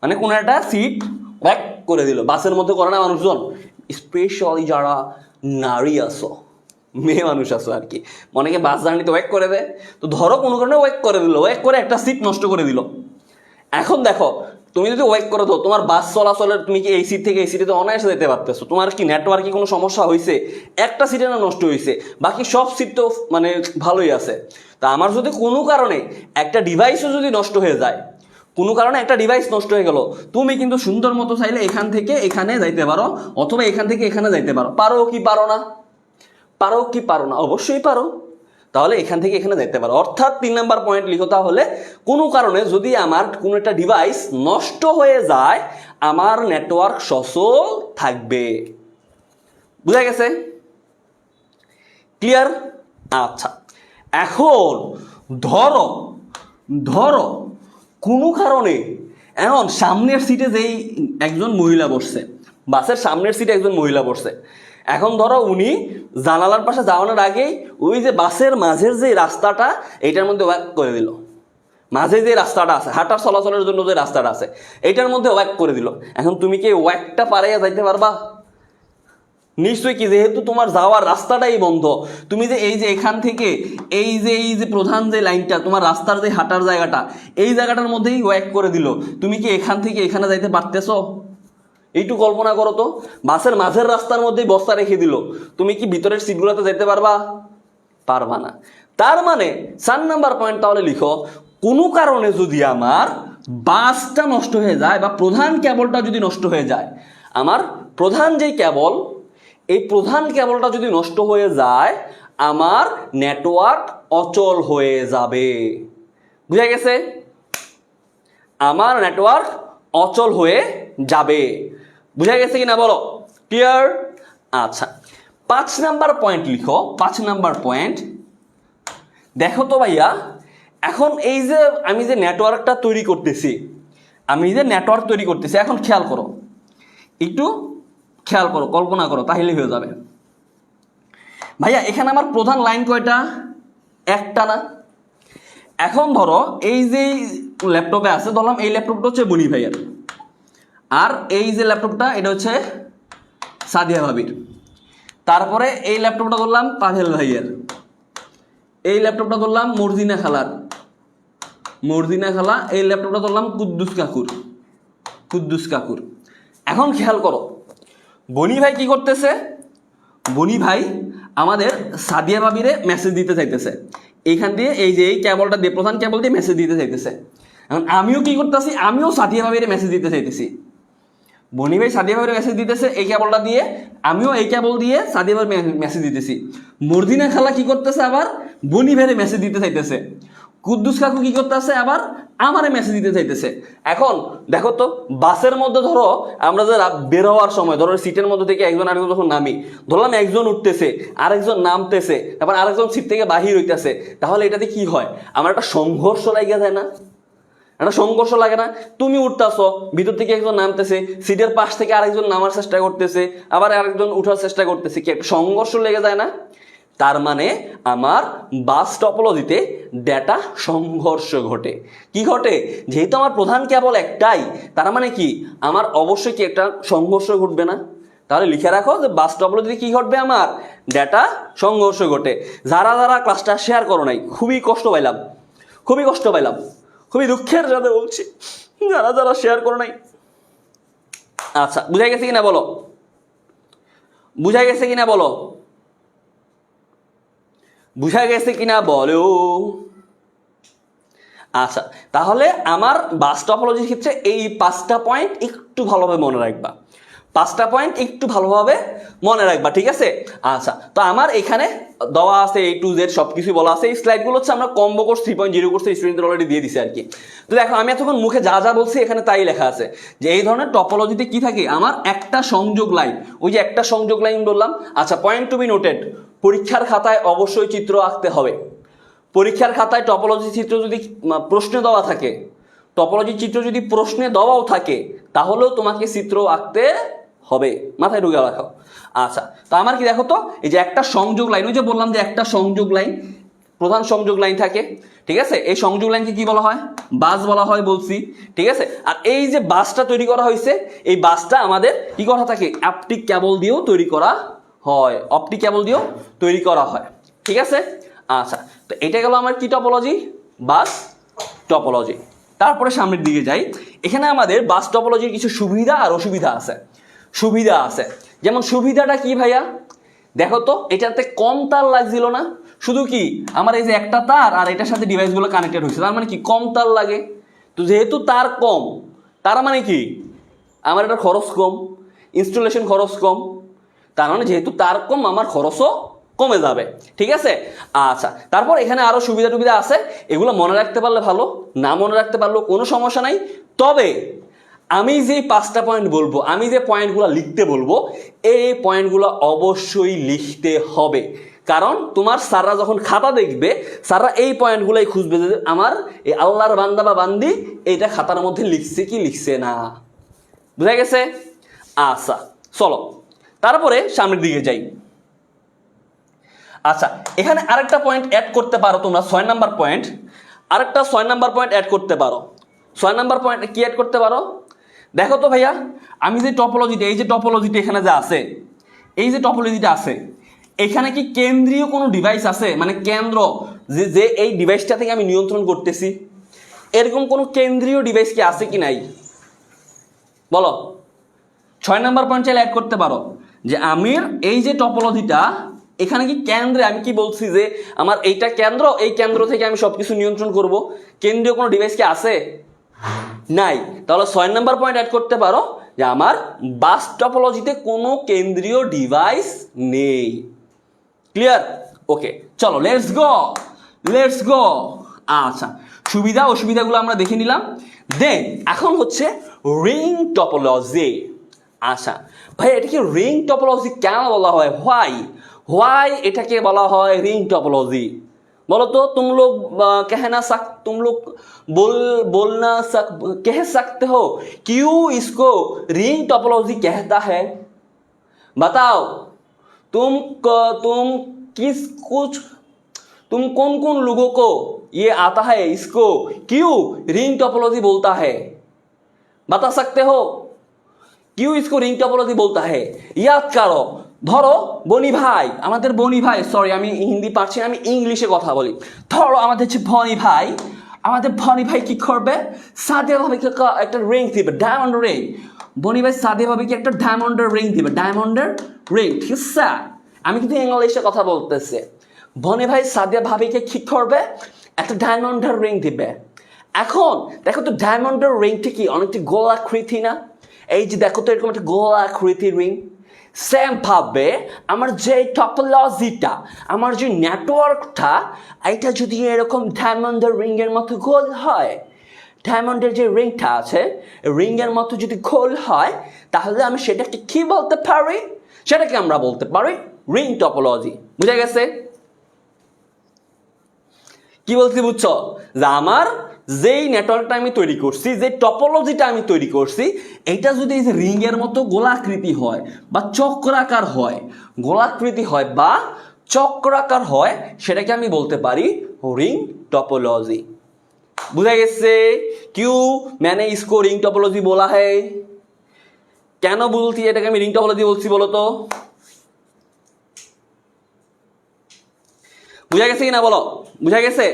মানে কোনো একটা সিট ওয়াক করে দিল। বাসের মধ্যে করে না মানুষজন, স্পেশালি যারা নারী আসো, মেয়ে মানুষ আসো আর কি, অনেকে বাস জার্নিতে ওয়াক করে দেয়। তো ধরো কোনো কারণে ওয়াক করে একটা সিট নষ্ট করে দিল। এখন দেখো, তুমি যদি ওয়াক করে দাও, তোমার বাস চলাচলের, তুমি কি এই সিট থেকে এই সিটে তো অনায়াসে যেতে পারতেছো, তোমার কি নেটওয়ার্কে কোনো সমস্যা হয়েছে? একটা সিটে না নষ্ট হয়েছে, বাকি সব সিট তো মানে ভালোই আছে। তা আমার যদি কোনো কারণে একটা ডিভাইসও যদি নষ্ট হয়ে যায়, কোনো কারণে একটা ডিভাইস নষ্ট হয়ে গেল, তুমি কিন্তু সুন্দর মতো চাইলে এখান থেকে এখানে যাইতে পারো, অথবা এখান থেকে এখানে যাইতে পারো। পারো কি পারো না? অবশ্যই পারো। তাহলে এখান থেকে এখানে যেতে পারো। অর্থাৎ 3 নাম্বার পয়েন্ট লিখো তাহলে, কোনো কারণে যদি আমার কোনো একটা ডিভাইস নষ্ট হয়ে যায়, আমার নেটওয়ার্ক সচল থাকবে। বুঝা গেছে? ক্লিয়ার? আচ্ছা, এখন ধরো কোনো কারণে এখন সামনের সিটে যেই একজন মহিলা বসছে, বাসের সামনের সিটে একজন মহিলা বসছে, এখন ধরো উনি জানালার পাশে যাওয়ানোর আগেই ওই যে বাসের মাঝের যে রাস্তাটা, এইটার মধ্যে ওয়াক করে দিল। মাঝে যে রাস্তাটা আছে, হাঁটার চলাচলের জন্য যে রাস্তাটা আছে, এইটার মধ্যে ওয়াক করে দিল। এখন তুমি কি ওয়াকটা পারাইয়া যাইতে পারবা? নিশ্চয়ই কি, যেহেতু তোমার যাওয়ার রাস্তাটাই বন্ধ, তুমি যে এই যে এখান থেকে এই যে প্রধান যে লাইনটা, তোমার রাস্তার যে হাঁটার জায়গাটা, এই জায়গাটার মধ্যেই ওয়াক করে দিল, তুমি কি এখান থেকে এখানে যাইতে পারতেছো? এইটু কল্পনা করো তো, বাসের মাঝের রাস্তার মধ্যেই বস্তা রেখে দিল, তুমি কি ভিতরের সিটগুলোতে যেতে পারবা? পারবা না। তার মানে 4 নাম্বার পয়েন্ট তাহলে লিখো, কোনো কারণে যদি আমার বাসটা নষ্ট হয়ে যায় বা প্রধান কেবলটা যদি নষ্ট হয়ে যায়, আমার প্রধান যেই কেবল, এই প্রধান কেবলটা যদি নষ্ট হয়ে যায়, আমার নেটওয়ার্ক অচল হয়ে যাবে। বুঝা গেছে? আমার নেটওয়ার্ক অচল হয়ে যাবে। বুঝা গেছে কিনা বলো? ক্লিয়ার? আচ্ছা, 5 নাম্বার পয়েন্ট লিখো। 5 নাম্বার পয়েন্ট দেখো তো ভাইয়া, এখন এই যে আমি যে নেটওয়ার্কটা তৈরি করতেছি, এখন খেয়াল করো, একটু খেয়াল করো, কল্পনা করো, তাহলেই হয়ে যাবে। ভাইয়া এখানে আমার প্রধান লাইন কয়টা? একটা না? এখন ধরো এই যে ল্যাপটপে আছে, ধরলাম এই ল্যাপটপটা হচ্ছে বনি ভাইয়ের, আর এই যে ল্যাপটপটা এটা হচ্ছে সাদিয়া ভাবির, তারপরে এই ল্যাপটপটা ধরলাম পাভেল ভাইয়ের, এই ল্যাপটপটা ধরলাম মর্জিনা খালার, এই ল্যাপটপটা ধরলাম কুদ্দুস কাকুর। এখন খেয়াল করো, বনি ভাই কি করতেছে? বনি ভাই আমাদের সাদিয়া ভাবিরে মেসেজ দিতে চাইতেছে, এইখান দিয়ে এই যে এই কেবলটা দিয়ে, প্রধান কেবল দিয়ে মেসেজ দিতে চাইতেছে। এখন আমিও কি করতেছি? আমিও সাদিয়া ভাবিরে মেসেজ দিতে চাইতেছি। বনি ভাই সাদিয়া ভাবিরে মেসেজ দিতেছে এই কেবলটা দিয়ে, আমিও এই কেবল দিয়ে সাদিয়া ভাবির মেসেজ দিতেছি। মর্জিনা খালা কি করতেছে? আবার বনি ভাইরে মেসেজ দিতে চাইতেছে। কুদ্দুস কাকু কি করতেছে? আবার আমারে মেসেজ দিতে চাইতেছে। এখন দেখো তো, বাসের মধ্যে ধরো আমরা যে বের হওয়ার সময় ধরো সিটের মধ্যে থেকে একজন আরেকজন যখন নামি, ধরলাম একজন উঠতেছে, আরেকজন নামতেছে, তারপর আরেকজন সিট থেকে বাহির হইতেছে, তাহলে এটাতে কি হয়? আমার একটা সংঘর্ষ লাগে যায় না? একটা সংঘর্ষ লাগে না? তুমি উঠতেছো, ভিতর থেকে একজন নামতেছে, সিটের পাশ থেকে আরেকজন নামার চেষ্টা করতেছে, আবার আরেকজন উঠার চেষ্টা করতেছে, কি একটা সংঘর্ষ লেগে যায় না? তার মানে আমার বাস টপোলজিতে ডেটা সংঘর্ষ ঘটে। কি ঘটে? যেহেতু আমার প্রধান কেবল একটাই, তার মানে কি আমার অবশ্যই কি একটা সংঘর্ষ ঘটবে না? তাহলে লিখে রাখো যে বাস টপোলজিতে কি ঘটবে? আমার ডেটা সংঘর্ষ ঘটে। যারা যারা ক্লাসটা শেয়ার করো নাই, খুবই কষ্ট পাইলাম, খুবই দুঃখের সাথে বলছি, যারা যারা শেয়ার করো নাই। আচ্ছা, বুঝা গেছে কিনা বলো? বুঝা গেছে কিনা বলো? আচ্ছা, তাহলে আমার বাস টপোলজির ক্ষেত্রে এই 5টা পয়েন্ট একটু ভালোভাবে মনে রাখবা, ঠিক আছে? আচ্ছা, তো আমার এখানে দেওয়া আছে A to Z সবকিছু বলা আছে। এই স্লাইডগুলো হচ্ছে আমরা কম্বো কোর্স 3.0 কোর্সে স্টুডেন্টদের অলরেডি দিয়ে দিছি আর কি। তো দেখো, আমি এতক্ষণ মুখে যা যা বলছি এখানে তাই লেখা আছে যে এই ধরনের টপোলজিতে কি থাকে? আমার একটা সংযোগ লাইন, ওই যে একটা সংযোগ লাইন বললাম। আচ্ছা, পয়েন্ট টু বি নোটেড, পরীক্ষার খাতায় অবশ্যই চিত্র আঁকতে হবে। পরীক্ষার খাতায় টপোলজি চিত্র যদি প্রশ্নে দেওয়া থাকে, টপোলজি চিত্র যদি প্রশ্নে দেওয়াও থাকে, তাহলেও তোমাকে চিত্র আঁকতে হবে, মাথায় ঢুকে রাখো। আচ্ছা, তো আমার কি দেখো তো, এই যে একটা সংযোগ লাইন, ওই যে বললাম যে একটা সংযোগ লাইন, প্রধান সংযোগ লাইন থাকে, ঠিক আছে? এই সংযোগ লাইনকে কি বলা হয়? বাস বলা হয় বলছি, ঠিক আছে? আর এই যে বাসটা তৈরি করা হয়েছে, এই বাসটা আমাদের কি করা থাকে? অপটিক কেবল দিয়েও তৈরি করা হয়, ঠিক আছে? আচ্ছা, তো এটা গেল আমার কি টপোলজি? Bus topology. তারপরে সামনের দিকে যাই। এখানে আমাদের বাস টপোলজির কিছু সুবিধা আর অসুবিধা আছে। যেমন সুবিধাটা কি ভাইয়া? দেখো তো, এটাতে কম তার লাগছিল না? শুধু কি আমার এই যে একটা তার আর এটার সাথে ডিভাইসগুলো কানেক্টেড হয়েছে, তার মানে কি কম তার লাগে। তো যেহেতু তার কম, তার মানে কি আমার এটা খরচ কম, ইনস্টলেশন খরচ কম, তার মানে যেহেতু তার কম, আমার খরচও কমে যাবে, ঠিক আছে? আচ্ছা, তারপর এখানে আরো সুবিধা টুবিধা আছে, এগুলো মনে রাখতে পারলে ভালো, না মনে রাখতে পারলেও কোনো সমস্যা নাই। তবে আমি যে 5টা পয়েন্ট বলবো, আমি যে পয়েন্টগুলো লিখতে বলবো, এই পয়েন্টগুলো অবশ্যই লিখতে হবে। কারণ তোমার স্যাররা যখন খাতা দেখবে, স্যাররা এই পয়েন্টগুলোই খুঁজবে যে আমার এই আল্লাহর বান্দা বা বান্দি এইটা খাতার মধ্যে লিখছে কি লিখছে না। বুঝা গেছে? আচ্ছা, চলো তারপরে সামনের দিকে যাই। আচ্ছা, এখানে আরেকটা পয়েন্ট অ্যাড করতে পারো তোমরা, 6 নাম্বার পয়েন্ট, আরেকটা 6 নাম্বার পয়েন্ট অ্যাড করতে পারো। 6 নাম্বার পয়েন্ট কি অ্যাড করতে পারো? দেখো তো ভাইয়া, আমি যে টপোলজিটা, এই যে টপোলজিটা এখানে যে আছে, এই যে টপোলজিটা আছে, এখানে কি কেন্দ্রীয় কোনো ডিভাইস আছে? মানে কেন্দ্র, যে এই ডিভাইসটা থেকে আমি নিয়ন্ত্রণ করতেছি, এরকম কোনো কেন্দ্রীয় ডিভাইস কি আছে কি নাই? বলো। 6 নাম্বার পয়েন্ট চাইলে অ্যাড করতে পারো যে আমির এই যে টপোলজিটা, এখানে কি কেন্দ্রে, আমি কি বলছি যে আমার এইটা কেন্দ্র, এই কেন্দ্র থেকে আমি সবকিছু নিয়ন্ত্রণ করব, কেন্দ্রীয় কোনো ডিভাইস কি আছে? নাই। তাহলে 6 নম্বর পয়েন্ট অ্যাড করতে পারো যে আমার বাস টপোলজিতে কোনো কেন্দ্রীয় ডিভাইস নেই। ক্লিয়ার? ওকে, চলো লেটস গো। আচ্ছা, সুবিধা অসুবিধাগুলো আমরা দেখে নিলাম। দেন এখন হচ্ছে রিং টপোলজি। আচ্ছা ভাই, এটাকে রিং টপোলজি কেন বলা হয়? হোয়াই এটাকে বলা হয় রিং টপোলজি? बोलो तो तुम लोग तुम लोग कह सकते हो क्यों इसको रिंग टोपोलॉजी कहता है? बताओ। तुम कौन लोगों को ये आता है, इसको क्यों रिंग टोपोलॉजी बोलता है? बता सकते हो क्यों इसको रिंग टोपोलॉजी बोलता है? याद करो। ধরো বনি ভাই, আমাদের বনি ভাই, সরি আমি হিন্দি পারছি না, আমি ইংলিশে কথা বলি। ধরো আমাদের যে বনি ভাই কি করবে? সাদিয়া ভাবিকে একটা রিং দিবে, ডায়মন্ড রিং। বনি ভাই সাদিয়া ভাবিকে একটা ডায়মন্ডের রিং দিবে, ডায়মন্ডের রিং। ঠিক আছে, আমি কিন্তু ইংলিশে কথা বলতেছি। বনি ভাই সাদিয়া ভাবিকে কি করবে? একটা ডায়মন্ডের রিং দিবে। এখন দেখো তো ডায়মন্ডের রিংটা কি অনেকটা গোলাকৃতি না? এই যে দেখো তো এরকম একটা গোলাকৃতি রিং। সেম ভাবে আমার যে টপোলজিটা, আমার যে নেটওয়ার্কটা, এটা যদি এরকম ডায়মন্ডের রিংয়ের মতো গোল হয়, ডায়মন্ডের যে রিংটা আছে রিংয়ের মতো যদি গোল হয়, তাহলে আমি সেটাকে কি বলতে পারি? সেটাকে আমরা বলতে পারি রিং টপোলজি। বুঝা গেছে? কি বলছি বুঝছো? যে আমার যেই নেটওয়ার্কটা আমি তৈরি করছি, যে টপোলজিটা আমি তৈরি করছি, এইটা যদি এই যে রিংয়ের মতো গোলাকৃতি হয় বা চক্রাকার হয়, গোলাকৃতি হয় বা চক্রাকার হয়, সেটাকে আমি বলতে পারি রিং टोपोलॉजी। बुझा गए? क्यों मैंने इसको रिंग टोपोलॉजी बोला है? কেন বলছি এটাকে আমি রিং টপোলজি বলছি বলো তো? বুঝা গেছে কিনা বলো? বুঝা গেছে?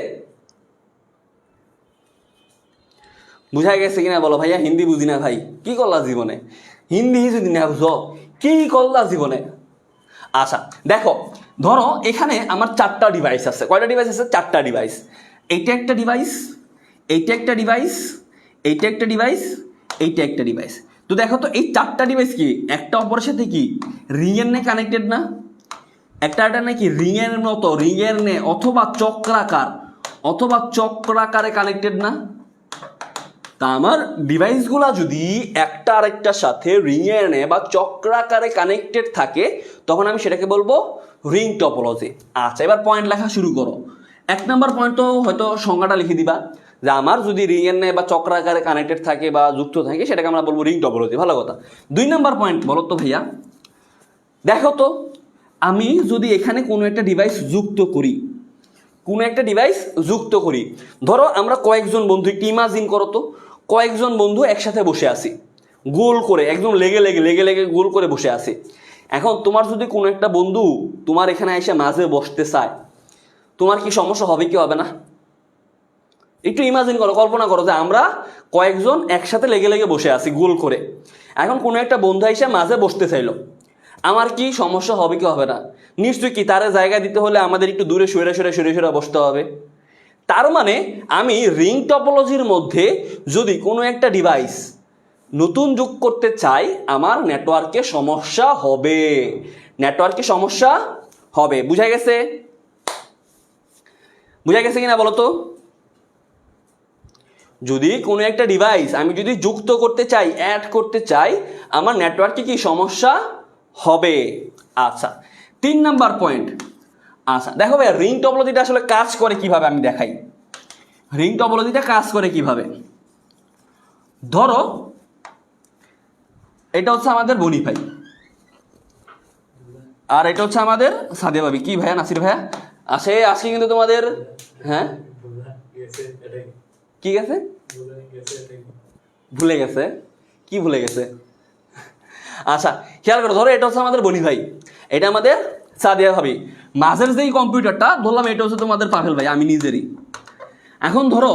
বুঝা গেছে কিনা বলো? ভাইয়া হিন্দি বুঝি না ভাই, কি করলা জীবনে? হিন্দি যদি না বুঝো কি করলা জীবনে? আচ্ছা দেখো, ধরো এখানে আমার 4টা ডিভাইস আছে। কয়টা ডিভাইস আছে? 4টা ডিভাইস। এইটা একটা ডিভাইস, এইটা একটা ডিভাইস, এইটা একটা ডিভাইস, এইটা একটা ডিভাইস। তো দেখো তো এই 4টা ডিভাইস কি একটা অপরের সাথে কি রিংয়ের নে কানেক্টেড না? একটা নাকি রিংয়ের মতো, রিংয়ের নে অথবা চক্রাকারে কানেক্টেড না? তা আমার ডিভাইসগুলা যদি একটা আরেকটার সাথে রিংয়ের নে বা চক্রাকারে কানেক্টেড থাকে, তখন আমি সেটাকে বলবো রিং টপোলজি। আচ্ছা এবার পয়েন্ট লেখা শুরু করো। 1 নম্বর পয়েন্ট তো হয়তো সংজ্ঞাটা লিখে দিবা যে আমার যদি রিংয়ের নে বা চক্রাকারে কানেক্টেড থাকে বা যুক্ত থাকে, সেটাকে আমরা বলবো রিং টপোলজি। ভালো কথা। 2 নম্বর পয়েন্ট বলো তো ভাইয়া। দেখো তো আমি যদি এখানে কোনো একটা ডিভাইস যুক্ত করি, ধরো আমরা কয়েকজন বন্ধু, একটু ইমাজিন করো তো, কয়েকজন বন্ধু একসাথে বসে আছি, গোল করে একদম লেগে লেগে গোল করে বসে আছি। এখন তোমার যদি কোনো একটা বন্ধু তোমার এখানে এসে মাঝে বসতে চায়, তোমার কি সমস্যা হবে কি হবে না? একটু ইমাজিন করো, কল্পনা করো যে আমরা কয়েকজন একসাথে লেগে বসে আছি গোল করে। এখন কোনো একটা বন্ধু এসে মাঝে বসতে চাইলো, আমার কি সমস্যা হবে কি হবে না? নিশ্চয়ই কি তার জায়গা দিতে হলে আমাদের একটু দূরে সরে বসতে হবে। তার মানে আমি রিং টপোলজির মধ্যে যদি কোনো একটা ডিভাইস নতুন যোগ করতে চাই, আমার নেটওয়ার্কে সমস্যা হবে। বুঝা গেছে কিনা বলো তো? যদি কোনো একটা ডিভাইস আমি যদি যুক্ত করতে চাই, অ্যাড করতে চাই, আমার নেটওয়ার্কে কি সমস্যা হবে। আচ্ছা 3 নাম্বার পয়েন্ট। আচ্ছা দেখো ভাই, রিং টপোলজিটা আসলে কাজ করে কিভাবে আমি দেখাই। রিং টপোলজিটা কাজ করে কিভাবে? ধরো এটা হচ্ছে আমাদের বনি ভাই, আর এটা হচ্ছে আমাদের সাদিয়া ভাবি। কি ভাইয়া, নাসির ভাইয়া আসে কিন্তু তোমাদের, হ্যাঁ কি গেছে? ভুলে গেছে? কি ভুলে গেছে? আচ্ছা খেয়াল করো, ধরো এটা হচ্ছে আমাদের বনি ভাই, এটা আমাদের সাদিয়া ভাবি। মাঝের যেই কম্পিউটারটা ধরলাম, এটা হচ্ছে তোমাদের পাভেল ভাই, আমি নিজেরই। এখন ধরো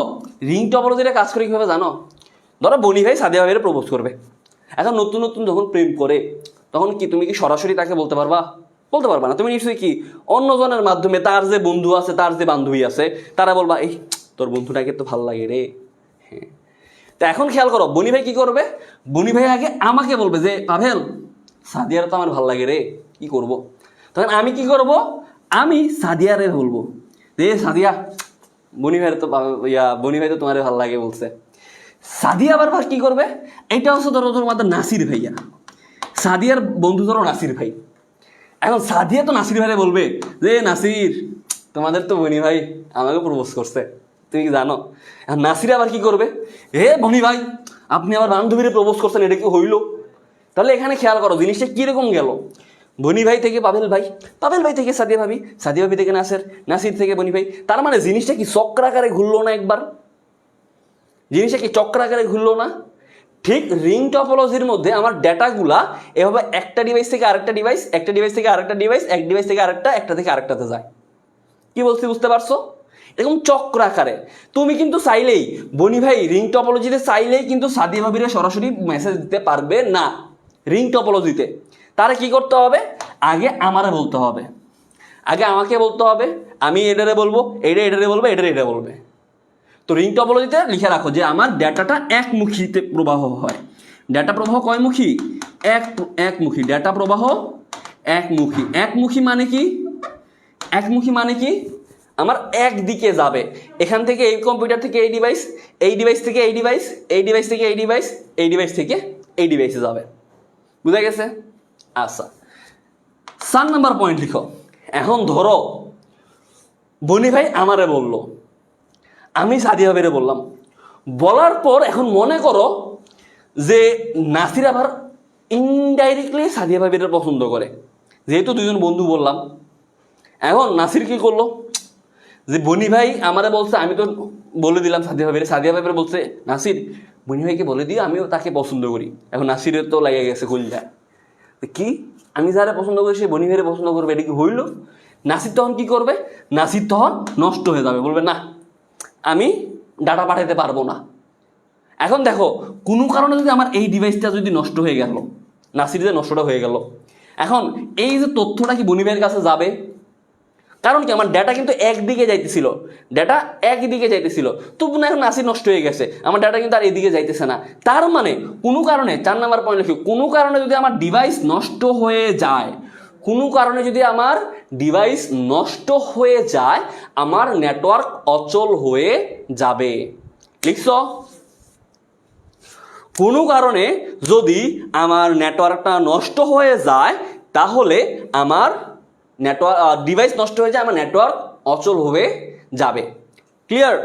রিং টপোলজিটা কাজ করে কিভাবে জানো? ধরো বনি ভাই সাদিয়া ভাবির প্রপোজ করবে। এখন নতুন যখন প্রেম করে, তখন কি তুমি কি সরাসরি তাকে বলতে পারবা না। তুমি নিশ্চয়ই কি অন্যজনের মাধ্যমে, তার যে বন্ধু আছে, তার যে বান্ধবী আছে, তারা বলবা এই তোর বন্ধুটাকে তো ভালো লাগে রে। হ্যাঁ, তা এখন খেয়াল করো বনি ভাই কি করবে, বনি ভাই আগে আমাকে বলবে যে পাভেল সাদিয়ার তো আমার ভালো লাগে রে, কি করব। তখন আমি কি করব, আমি সাদিয়ারে বলবো যে সাদিয়া বনি ভাইয়ের তো বনি ভাই তো তোমার ভালো লাগে বলছে। সাদিয়া আবার কি করবে, এটা হচ্ছে ধরো তোমাদের নাসির ভাইয়া, সাদিয়ার বন্ধু ধরো নাসির ভাই। এখন সাদিয়া তো নাসির ভাইরে বলবে যে নাসির তোমাদের তো বনি ভাই আমাকে প্রপোজ করছে, তুমি কি জানো। এখন নাসির আবার কি করবে, হে বনি ভাই আপনি আবার বান্ধবীরে প্রপোজ করছেন, এটা কি হইলো। তাহলে এখানে খেয়াল করো জিনিসটা কিরকম গেল, বনি ভাই থেকে পাভেল ভাই, পাভেল ভাই থেকে সাদিয়া ভাবি, সাদিয়া ভাবি থেকে নাসির, নাসির থেকে বনি ভাই। তার মানে জিনিসটা কি চক্রাকারে ঘুরলো না একবার, জিনিসটা কি চক্রাকারে ঘুরলো না। ঠিক রিং টপোলজির মধ্যে আমার ডেটাগুলা এভাবে একটা ডিভাইস থেকে আরেকটা ডিভাইস, একটা ডিভাইস থেকে আরেকটা ডিভাইস, এক ডিভাইস থেকে আরেকটা, একটা থেকে আরেকটাতে যায়। কি বলছি বুঝতে পারছো, এরকম চক্রাকারে। তুমি কিন্তু চাইলেই বনি ভাই রিং টপোলজিতে চাইলেই কিন্তু সাদিয়া ভাবিরে সরাসরি মেসেজ দিতে পারবে না। রিং টপোলজিতে তারা কি করতে হবে, আগে আমারে বলতে হবে, আগে আমাকে বলতে হবে, আমি এটারে বলবো, এটা এটারে বলবে, এটারে এটা বলবে। তো রিং টপোলজিতে লিখে রাখো যে আমার ডেটাটা একমুখীতে প্রবাহ হয়। ডেটা প্রবাহ কয়মুখী, একমুখী। ডেটা প্রবাহ একমুখী। একমুখী মানে কি, একমুখী মানে কি আমার একদিকে যাবে। এখান থেকে এই কম্পিউটার থেকে এই ডিভাইস, এই ডিভাইস থেকে এই ডিভাইস, এই ডিভাইস থেকে এই ডিভাইস, এই ডিভাইস থেকে এই ডিভাইসে যাবে। বুঝা গেছে। আচ্ছা 4 নাম্বার পয়েন্ট লিখো। এখন ধরো বনি ভাই আমারে বললো, আমি সাদিয়া ভাবিরে বললাম, বলার পর এখন মনে করো যে নাসির আবার ইনডাইরেক্টলি সাদিয়া ভাবিরে পছন্দ করে, যেহেতু দুজন বন্ধু বললাম। এখন নাসির কি করলো, যে বনি ভাই আমারে বলছে, আমি তো বলে দিলাম সাদিয়া ভাবিরে, সাদিয়া ভাবিরে বলছে নাসির বনি ভাইকে বলে দিই আমিও তাকে পছন্দ করি। এখন নাসিরের তো লেগে গেছে কলজা, কি আমি যারা পছন্দ করি সে বনি ভাইরে পছন্দ করবে, এটা কি হইল। নাসির তখন কি করবে, নাসির তখন নষ্ট হয়ে যাবে, বলবে না আমি ডাটা পাঠাতে পারবো না। এখন দেখো কোনো কারণে যদি আমার এই ডিভাইসটা যদি নষ্ট হয়ে গেল, নাসির যে নষ্টটা হয়ে গেল, এখন এই যে তথ্যটা কি বনি ভাইয়ের কাছে যাবে, কারণ কি আমার ডেটা কিন্তু একদিকে যাইতেছিল, ডেটা একদিকে যাইতেছিল, তবু না এখন নাসির নষ্ট হয়ে গেছে, আমার ডেটা কিন্তু আর এদিকে যাইতেছে না। তার মানে কোনো কারণে 4 নাম্বার পয়েন্ট লিখি, কোনো কারণে যদি আমার ডিভাইস নষ্ট হয়ে যায়, কোনো কারণে যদি আমার ডিভাইস নষ্ট হয়ে যায়, আমার নেটওয়ার্ক অচল হয়ে যাবে। লিখছ, কোনো কারণে যদি আমার নেটওয়ার্কটা নষ্ট হয়ে যায় তাহলে আমার নেটওয়ার্ক ডিভাইস নষ্ট হয়ে যায়, আমার নেটওয়ার্ক অচল হয়ে যাবে। ক্লিয়ার,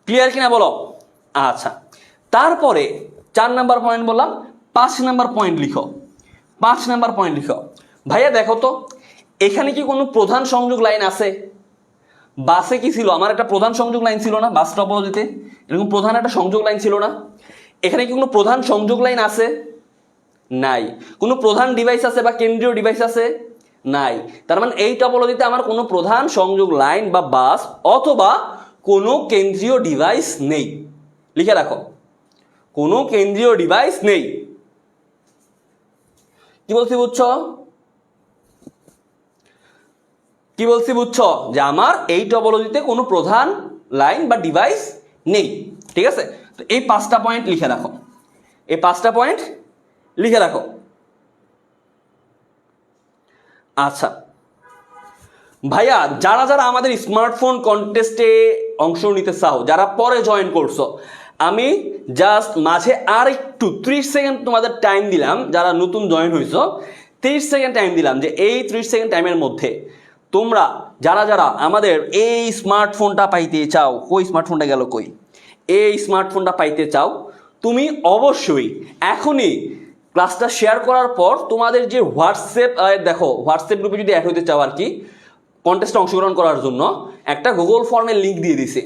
ক্লিয়ার কিনা বলো। আচ্ছা তারপরে 4 নাম্বার পয়েন্ট বললাম, 5 নাম্বার পয়েন্ট লিখো। 5 নাম্বার পয়েন্ট লিখো। ভাইয়া দেখো তো এখানে কি কোনো প্রধান সংযোগ লাইন আছে, বাসে কি ছিল আমার একটা প্রধান সংযোগ লাইন ছিল না, বাস টপোলজিতে এরকম প্রধান একটা সংযোগ লাইন ছিল না, এখানে কি কোনো প্রধান সংযোগ লাইন আছে, নাই। কোনো প্রধান ডিভাইস আছে বা কেন্দ্রীয় ডিভাইস আছে, নাই। তার মানে এই টপোলজিতে আমার কোনো প্রধান সংযোগ লাইন বা বাস অথবা কোনো কেন্দ্রীয় ডিভাইস নেই। লিখে রাখো, কোনো কেন্দ্রীয় ডিভাইস নেই। কি বলছি বুঝছো, কি বলছি বুঝছো, যে আমার এই টপোলজিতে কোনো প্রধান লাইন বা ডিভাইস নেই। ঠিক আছে, তো এই 5টা পয়েন্ট লিখে রাখো, এই 5টা পয়েন্ট লিখে রাখো। আচ্ছা ভাইয়া যারা যারা আমাদের স্মার্টফোন কন্টেস্টে অংশ নিতে চাও, যারা পরে জয়েন করছো, আমি জাস্ট মাঝে আর একটু 30 সেকেন্ড তোমাদের টাইম দিলাম, যারা নতুন জয়েন হয়েছো 30 সেকেন্ড টাইম দিলাম, যে এই 30 সেকেন্ড টাইমের মধ্যে তোমরা যারা যারা আমাদের এই স্মার্টফোনটা পাইতে চাও, কই স্মার্টফোনটা গেল কই, এই স্মার্টফোনটা পাইতে চাও, তুমি অবশ্যই এখনই ক্লাসটা শেয়ার করার পর তোমাদের যে হোয়াটসঅ্যাপ, দেখো হোয়াটসঅ্যাপ গ্রুপে যদি অ্যাড হতে চাও আর কি, কন্টেস্টে অংশগ্রহণ করার জন্য একটা গুগল ফর্মের লিঙ্ক দিয়ে দিছে,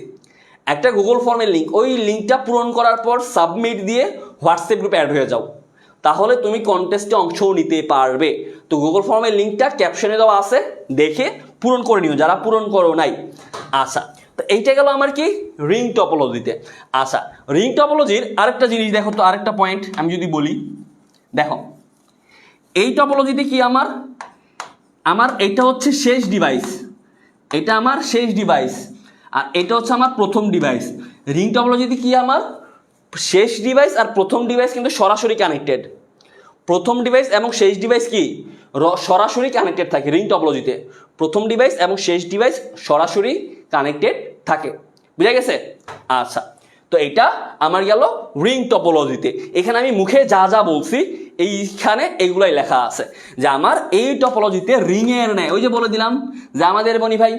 একটা গুগল ফর্মের লিঙ্ক, ওই লিঙ্কটা পূরণ করার পর সাবমিট দিয়ে হোয়াটসঅ্যাপ গ্রুপে অ্যাড হয়ে যাও, তাহলে তুমি কন্টেস্টে অংশ নিতে পারবে। তো গুগল ফর্মের লিঙ্কটা ক্যাপশনে দেওয়া আছে, দেখে পূরণ করে নিও যারা পূরণ করো নাই। আচ্ছা তো এইটা গেল আমার কি রিং টপোলজিতে। আচ্ছা রিং টপোলজির আরেকটা জিনিস দেখো তো, আরেকটা পয়েন্ট আমি যদি বলি, দেখো এই টপোলজিতে কি আমার আমার এটা হচ্ছে শেষ ডিভাইস, এটা আমার শেষ ডিভাইস, আর এটা হচ্ছে আমার প্রথম ডিভাইস। রিং টপোলজিতে কি আমার শেষ ডিভাইস আর প্রথম ডিভাইস কিন্তু সরাসরি কানেক্টেড। প্রথম ডিভাইস এবং শেষ ডিভাইস কি সরাসরি কানেক্টেড থাকে রিং টপোলজিতে। প্রথম ডিভাইস এবং শেষ ডিভাইস সরাসরি কানেক্টেড থাকে। বুঝা গেছে? আচ্ছা, তো এটা আমার গেল রিং টপোলজিতে। এখানে আমি মুখে যা যা বলছি এইখানে এইগুলাই লেখা আছে যে আমার এই টপোলজিতে রিং এর নেয়। ওই যে বলে দিলাম যে আমাদের বনি ভাই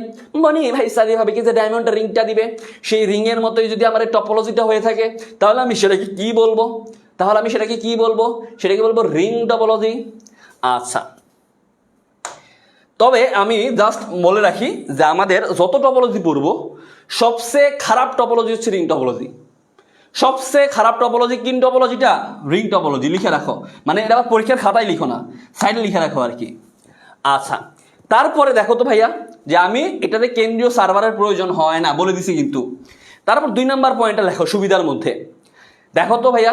সাদি ভাবে কি যে ডায়মন্ড রিংটা দিবে, সেই রিং এর মতোই যদি আমার এই টপোলজিটা হয়ে থাকে তাহলে আমি সেটাকে কি বলবো? সেটাকে বলবো রিং টপোলজি। আচ্ছা, তবে আমি জাস্ট বলে রাখি যে আমাদের যত টপোলজি পড়বো সবচেয়ে খারাপ টপোলজি হচ্ছে রিং টপোলজি। সবচেয়ে খারাপ টপোলজি কিন টপোলজিটা রিং টপোলজি। লিখে রাখো, মানে এটা আবার পরীক্ষার খাতায় লিখো না, সাইডে লিখে রাখো আর কি। আচ্ছা, তারপরে দেখো তো ভাইয়া যে আমি এটাতে কেন্দ্রীয় সার্ভারের প্রয়োজন হয় না বলে দিছি কিন্তু। তারপর 2 নম্বর পয়েন্টটা লেখো সুবিধার মধ্যে। দেখো তো ভাইয়া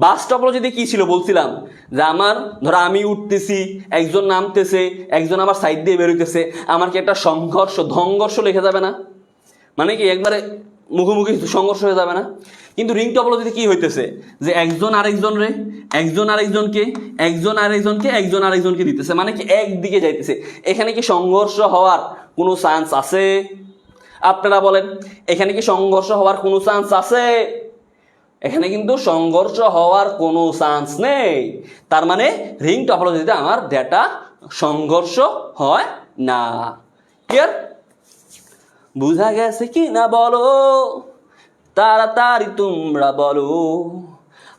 বাস টপোলজিতে কি ছিল বলছিলাম যে আমার ধরো আমি উঠতেছি, একজন নামতেছে, একজন আবার সাইড দিয়ে বেরোইতেছে, আমার কি একটা সংঘর্ষ লেখা যাবে না? মানে কি একবারে মুখোমুখি সংঘর্ষ হয়ে যাবে না? কিন্তু রিং টপোলজিতে কি হইতেছে যে একজন আরেকজনকে দিতেছে, মানে কি একদিকে যাইতেছে। এখানে কি সংঘর্ষ হওয়ার কোনো চান্স আছে? আপনারা বলেন, এখানে কি সংঘর্ষ হওয়ার কোনো চান্স আছে? এখানে কিন্তু সংঘর্ষ হওয়ার কোনো চান্স নেই। তার মানে রিং টপোলজিতে আমার ডেটা সংঘর্ষ হয় না। ক্লিয়ার? বুঝা গেছে কি না বলো, তাড়াতাড়ি তোমরা বলো।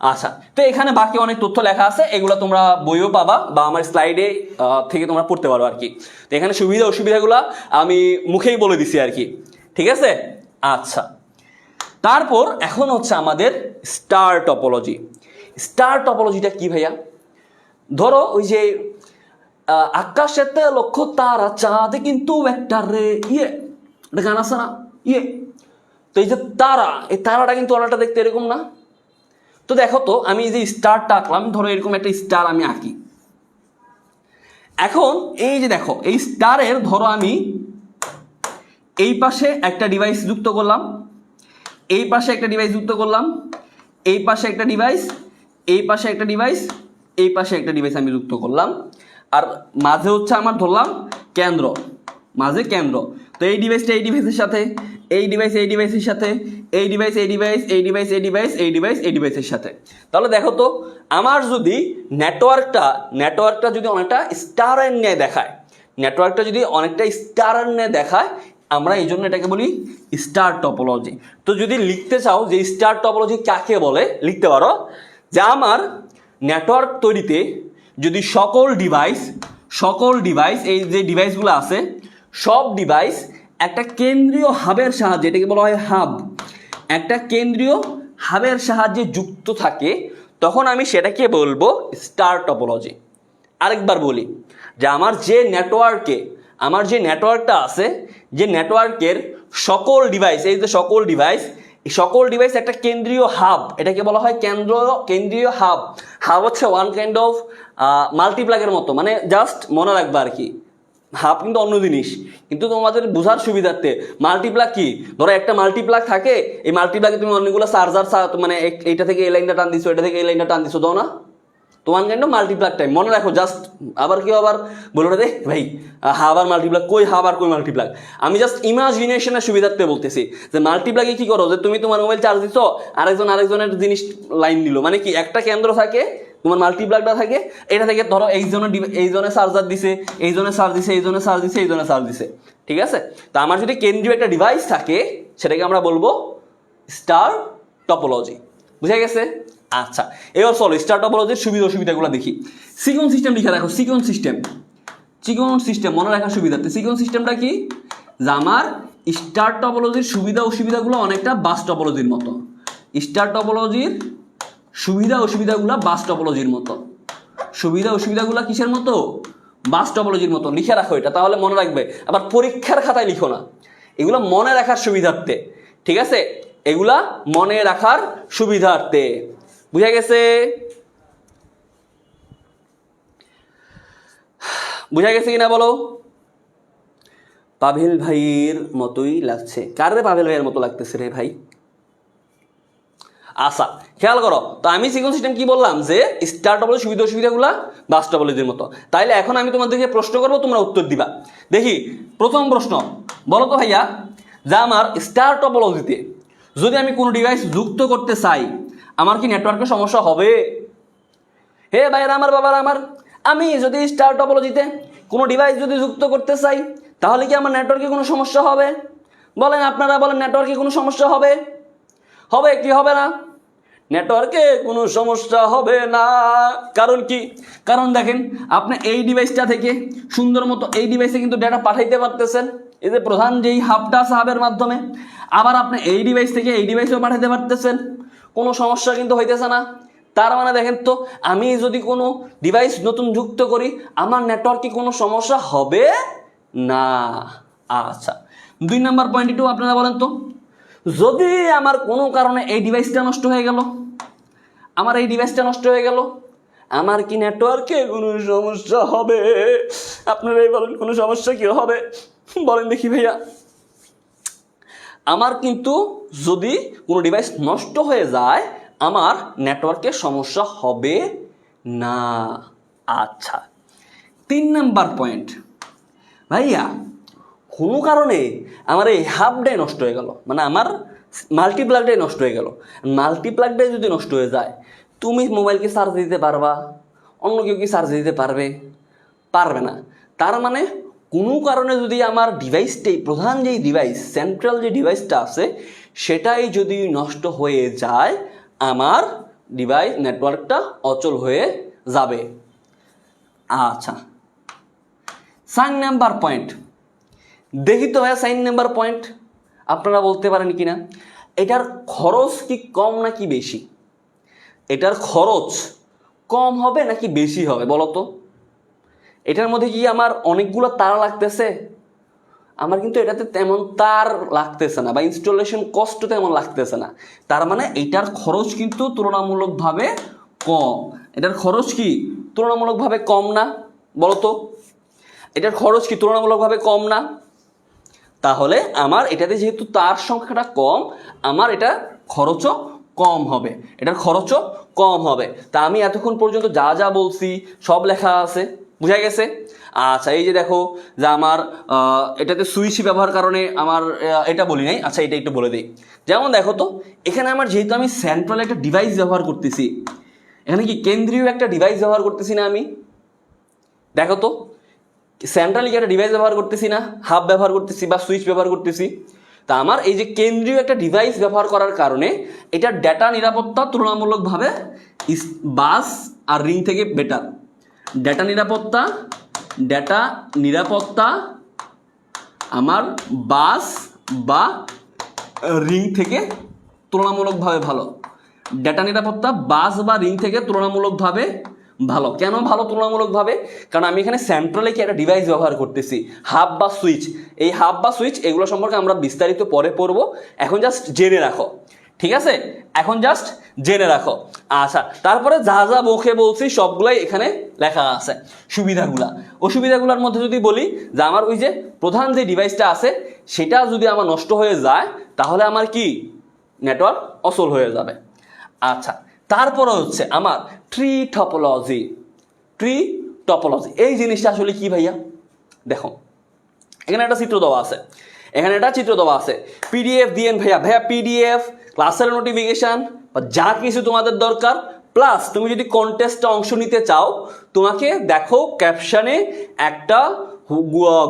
আচ্ছা, তো এখানে বাকি অনেক তথ্য লেখা আছে, এগুলো তোমরা বইও পাবা বা আমার স্লাইডে থেকে তোমরা পড়তে পারো আর কি। তো এখানে সুবিধা অসুবিধাগুলো আমি মুখেই বলে দিছি আর কি, ঠিক আছে? আচ্ছা, তারপর এখন হচ্ছে আমাদের স্টার টপোলজি। স্টার টপোলজিটা কি ভাইয়া? ধরো ওই যে আকাশেতে লক্ষ্য তারা চাঁদে কিন্তু একটা রে একটা গান আছে না তো এই যে তারা, এই তারাটা কিন্তু অনেকটা দেখতে এরকম না? তো দেখো তো আমি এই যে স্টারটা আঁকলাম, ধরো এরকম একটা স্টার আমি আঁকি। এখন এই যে দেখো এই স্টারের ধরো আমি এই পাশে একটা ডিভাইস যুক্ত করলাম, এই পাশে একটা ডিভাইস যুক্ত করলাম, এই পাশে একটা ডিভাইস, এই পাশে একটা ডিভাইস, এই পাশে একটা ডিভাইস আমি যুক্ত করলাম। আর মাঝে হচ্ছে আমার ধরলাম কেন্দ্র, মাঝে কেন্দ্র। তো এই ডিভাইসটা এই ডিভাইসের সাথে, এই ডিভাইস এই ডিভাইসের সাথে, এই ডিভাইস এই ডিভাইস, এই ডিভাইস এই ডিভাইস, এই ডিভাইস এই ডিভাইসের সাথে। তাহলে দেখো তো আমার যদি নেটওয়ার্কটা যদি অনেকটা স্টারের ন্যায় দেখায়, আমরা এই জন্য এটাকে বলি স্টার টপোলজি। তো যদি লিখতে চাও যে স্টার টপোলজি কাকে বলে, লিখতে পারো যে আমার নেটওয়ার্ক তৈরিতে যদি সকল ডিভাইস এই যে ডিভাইসগুলো আছে সব ডিভাইস একটা কেন্দ্রীয় হাবের সাহায্যে, এটাকে বলা হয় হাব, একটা কেন্দ্রীয় হাবের সাহায্যে যুক্ত থাকে, তখন আমি সেটাকে বলবো স্টার টপোলজি। আরেকবার বলি যে আমার যে নেটওয়ার্কটা আছে, যে নেটওয়ার্কের সকল ডিভাইস, এই যে সকল ডিভাইস একটা কেন্দ্রীয় হাব, এটাকে বলা হয় কেন্দ্রীয় হাব হচ্ছে ওয়ান কাইন্ড অফ মাল্টিপ্লাগের মতো, মানে জাস্ট মনে রাখবে আর কি। হাব কিন্তু অন্য জিনিস, কিন্তু তোমাদের বোঝার সুবিধার্থে মাল্টিপ্লাগ কি, ধরো একটা মাল্টিপ্লাগ থাকে, এই মাল্টিপ্লাগে তুমি অনেকগুলো চার্জার, মানে এইটা থেকে এই লাইনটা টান দিছো, এটা থেকে এই লাইনটা টান দিছো, দাও না? তো one kind of multiplug time, মনে রাখো জাস্ট। আবার কেউ আবার বলো না দে ভাই হাবার মাল্টিপ্লাগ কই, হাবার কই মাল্টিপ্লাগ। আমি জাস্ট ইমাজিনেশনের সুবিধার্থে বলতেছি যে মাল্টিপ্লাগে কি করো, যে তুমি তোমার মোবাইল চার্জ দিছো, আরেকজনের জিনিস লাইন নিল, মানে কি একটা কেন্দ্র থাকে, তোমার মাল্টিপ্লাগটা থাকে, এটা থেকে ধরো এইজনে চার্জার দিছে, এইজনে চার্জ দিছে, এইজনে চার্জ দিছে, ঠিক আছে? তা আমার যদি কেন্দ্রীয় একটা ডিভাইস থাকে সেটাকে আমরা বলবো স্টার টপোলজি। বুঝা গেছে? আচ্ছা, এবার চলো স্টার টপোলজির সুবিধা অসুবিধাগুলো দেখি। সিকোয়েন্স সিস্টেম লিখে রাখো, সিকোয়েন্স সিস্টেম মনে রাখার সুবিধার্থে। সিকোয়েন্স সিস্টেমটা কি? যে আমার স্টার টপোলজির সুবিধা অসুবিধাগুলো অনেকটা বাস টপোলজির মতো। স্টার টপোলজির সুবিধা অসুবিধাগুলো বাস টপোলজির মতো। সুবিধা অসুবিধাগুলো কিসের মতো? বাস টপোলজির মতো। লিখে রাখো এটা, তাহলে মনে রাখবে। আবার পরীক্ষার খাতায় লিখো না, এগুলো মনে রাখার সুবিধার্থে, ঠিক আছে? এগুলা মনে রাখার সুবিধার্থে। বুঝা গেছে? কিনা বলো? পাভেল ভাইয়ের মতোই লাগছে। কার রে পাভেল ভাইয়ের মতো লাগতেছে রে ভাই? আচ্ছা খেয়াল করো তো, আমি সিকোয়েন্স সিস্টেম কি বললাম যে স্টার টপোলজি সুবিধা অসুবিধাগুলা বাস টপোলজির মতো। তাইলে এখন আমি তোমাদেরকে প্রশ্ন করবো, তোমরা উত্তর দিবা। দেখি প্রথম প্রশ্ন, বলো তো ভাইয়া যে আমার স্টার টপোলজিতে যদি আমি কোনো ডিভাইস যুক্ত করতে চাই, আমার কি নেটওয়ার্কের সমস্যা হবে? হে ভাইরা আমার, বাবার আমার, আমি যদি স্টার টপোলজিতে কোনো ডিভাইস যদি যুক্ত করতে চাই, তাহলে কি আমার নেটওয়ার্কে কোনো সমস্যা হবে? বলেন আপনারা, বলেন নেটওয়ার্কে কোনো সমস্যা হবে? হবে কি হবে না? নেটওয়ার্কে কোনো সমস্যা হবে না। কারণ কি? কারণ দেখেন, আপনি এই ডিভাইসটা থেকে সুন্দর মতো এই ডিভাইসে কিন্তু ডেটা পাঠাইতে পারতেছেন, এই যে প্রধান যেই হাবটা আছে হাবের মাধ্যমে। আবার আপনি এই ডিভাইস থেকে এই ডিভাইসেও পাঠাইতে পারতেছেন, কোনো সমস্যা কিন্তু হইতেছে না। তার মানে দেখেন তো, আমি যদি কোনো ডিভাইস নতুন যুক্ত করি, আমার নেটওয়ার্কে কোনো সমস্যা হবে না। আচ্ছা, 2 নম্বর পয়েন্ট একটু আপনারা বলেন তো, যদি আমার কোনো কারণে এই ডিভাইসটা নষ্ট হয়ে গেল, আমার এই ডিভাইসটা নষ্ট হয়ে গেল, আমার কি নেটওয়ার্কে কোনো সমস্যা হবে? আপনারাই বলেন, কোনো সমস্যা কি হবে? বলেন দেখি ভাইয়া। আমার কিন্তু যদি কোনো ডিভাইস নষ্ট হয়ে যায়, আমার নেটওয়ার্কে সমস্যা হবে না। আচ্ছা, 3 নম্বর পয়েন্ট, ভাইয়া কোনো কারণে আমার এই হাবটাই নষ্ট হয়ে গেল, মানে আমার মাল্টিপ্লাগটাই নষ্ট হয়ে গেল। মাল্টিপ্লাগটাই যদি নষ্ট হয়ে যায়, তুমি মোবাইলকে চার্জ দিতে পারবা? অন্য কেউ কি চার্জ দিতে পারবে? পারবে না। তার মানে কোনো কারণে যদি আমার ডিভাইসটাই, প্রধান যেই ডিভাইস, সেন্ট্রাল যে ডিভাইসটা আছে, সেটাই যদি নষ্ট হয়ে যায়, আমার ডিভাইস নেটওয়ার্কটা অচল হয়ে যাবে। আচ্ছা, 4 নাম্বার পয়েন্ট, দেখি তো ভাইয়া 4 নাম্বার পয়েন্ট আপনারা বলতে পারেন কি না, এটার খরচ কি কম নাকি বেশি? এটার খরচ কম হবে নাকি বেশি হবে বলো তো? এটার মধ্যে কি আমার অনেকগুলো তার লাগতেছে? আমার কিন্তু এটাতে তেমন তার লাগতেছে না, বা ইনস্টলেশন কষ্ট তেমন লাগতেছে না। তার মানে এটার খরচ কিন্তু তুলনামূলকভাবে কম। এটার খরচ কি তুলনামূলকভাবে কম না? বলো তো, এটার খরচ কি তুলনামূলকভাবে কম না? তাহলে আমার এটাতে যেহেতু তার সংখ্যাটা কম, আমার এটা খরচও কম হবে, এটার খরচও কম হবে। তা আমি এতক্ষণ পর্যন্ত যা যা বলছি সব লেখা আছে, বুঝা গেছে? আচ্ছা, এই যে দেখো যে আমার এটাতে সুইচ ব্যবহার কারণে আমার এটা বলি নাই। আচ্ছা, এটা একটু বলে দিই। যেমন দেখো তো, এখানে আমার যেহেতু আমি সেন্ট্রাল একটা ডিভাইস ব্যবহার করতেছি, এখানে কি কেন্দ্রীয় একটা ডিভাইস ব্যবহার করতেছি না আমি? দেখো তো, সেন্ট্রালি একটা ডিভাইস ব্যবহার করতেছি না, হাব ব্যবহার করতেছি বা সুইচ ব্যবহার করতেছি। তা আমার এই যে কেন্দ্রীয় একটা ডিভাইস ব্যবহার করার কারণে এটার ডেটা নিরাপত্তা তুলনামূলকভাবে বাস আর রিং থেকে বেটার। ডেটা নিরাপত্তা আমার বাস বা রিং থেকে তুলনামূলকভাবে ভালো। ডেটা নিরাপত্তা বাস বা রিং থেকে তুলনামূলকভাবে ভালো। কেন ভালো তুলনামূলকভাবে? কারণ আমি এখানে সেন্ট্রালে কি একটা ডিভাইস ব্যবহার করতেছি, হাব বা সুইচ। এই হাব বা সুইচ এগুলো সম্পর্কে আমরা বিস্তারিত পরে পড়বো, এখন জাস্ট জেনে রাখো, ঠিক আছে? এখন জাস্ট জেনে রাখো। আচ্ছা, তারপরে যা যা মুখে বলছি সবগুলাই এখানে লেখা আছে। অসুবিধাগুলোর মধ্যে যদি বলি যে আমার ওই যে প্রধান যে ডিভাইসটা আছে সেটা যদি আমার নষ্ট হয়ে যায়, তাহলে আমার কি নেটওয়ার্ক অচল হয়ে যাবে। আচ্ছা, তারপরে হচ্ছে আমার ট্রি টপোলজি। এই জিনিসটা আসলে কি ভাইয়া? দেখো, এখানে একটা চিত্র দেওয়া আছে, পিডিএফ দিয়েন ভাইয়া পিডিএফ, ক্লাসের নোটিফিকেশন বা যা কিছু তোমাদের দরকার, প্লাস তুমি যদি কন্টেস্টে অংশ নিতে চাও, তোমাকে দেখো ক্যাপশনে একটা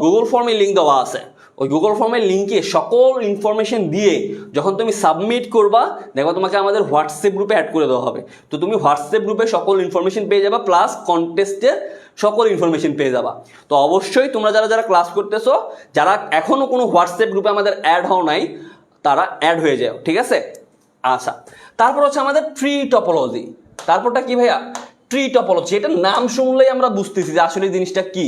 গুগল ফর্মের লিঙ্ক দেওয়া আছে। ওই গুগল ফর্মের লিঙ্কে সকল ইনফরমেশন দিয়ে যখন তুমি সাবমিট করবা, দেখো তোমাকে আমাদের হোয়াটসঅ্যাপ গ্রুপে অ্যাড করে দেওয়া হবে। তো তুমি হোয়াটসঅ্যাপ গ্রুপে সকল ইনফরমেশন পেয়ে যাবা, প্লাস কন্টেস্টের সকল ইনফরমেশন পেয়ে যাবা। তো অবশ্যই তোমরা যারা ক্লাস করতেছো, যারা এখনও কোনো হোয়াটসঅ্যাপ গ্রুপে আমাদের অ্যাড হও নাই, তারা অ্যাড হয়ে যাও, ঠিক আছে? আচ্ছা, তারপর হচ্ছে আমাদের ট্রি টপোলজি। তারপরটা কি ভাইয়া? Tree topology. এটা নাম শুনলেই আমরা বুঝতেছি যে আসলে জিনিসটা কি।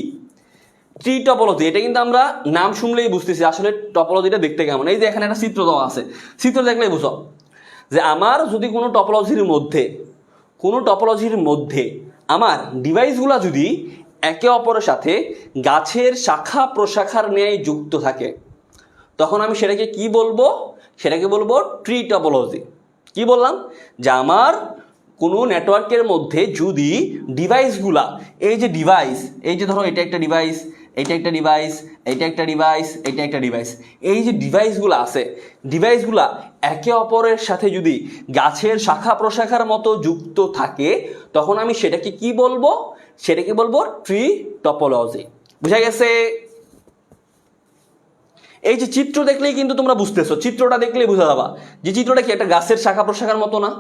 ট্রি টপোলজি, এটা কিন্তু আমরা নাম শুনলেই বুঝতেছি আসলে টপোলজিটা দেখতে কেমন। এই যে এখানে একটা চিত্র দেওয়া আছে, চিত্র দেখলেই বুঝো যে আমার যদি কোনো টপোলজির মধ্যে আমার ডিভাইসগুলো যদি একে অপরের সাথে গাছের শাখা প্রশাখার ন্যায় যুক্ত থাকে, তখন আমি সেটাকে কি বলবো? সেটাকে বলবো ট্রি টপোলজি। কি বললাম? যে আমার কোনো নেটওয়ার্কের মধ্যে যদি ডিভাইসগুলা, এই যে ডিভাইস, এই যে ধরো এটা একটা ডিভাইস, এটা একটা ডিভাইস, এটা একটা ডিভাইস, এটা একটা ডিভাইস, এই যে ডিভাইসগুলো আছে, ডিভাইসগুলা একে অপরের সাথে যদি গাছের শাখা প্রশাখার মতো যুক্ত থাকে, তখন আমি সেটাকে কি বলবো? সেটাকে বলবো ট্রি টপোলজি। বুঝা গেছে? এই যে চিত্র দেখলেই কিন্তু তোমরা বুঝতেছো, চিত্রটা দেখলেই বুঝা যাবা যে চিত্রটা কি একটা গাছের শাখা প্রশাখার মতো না?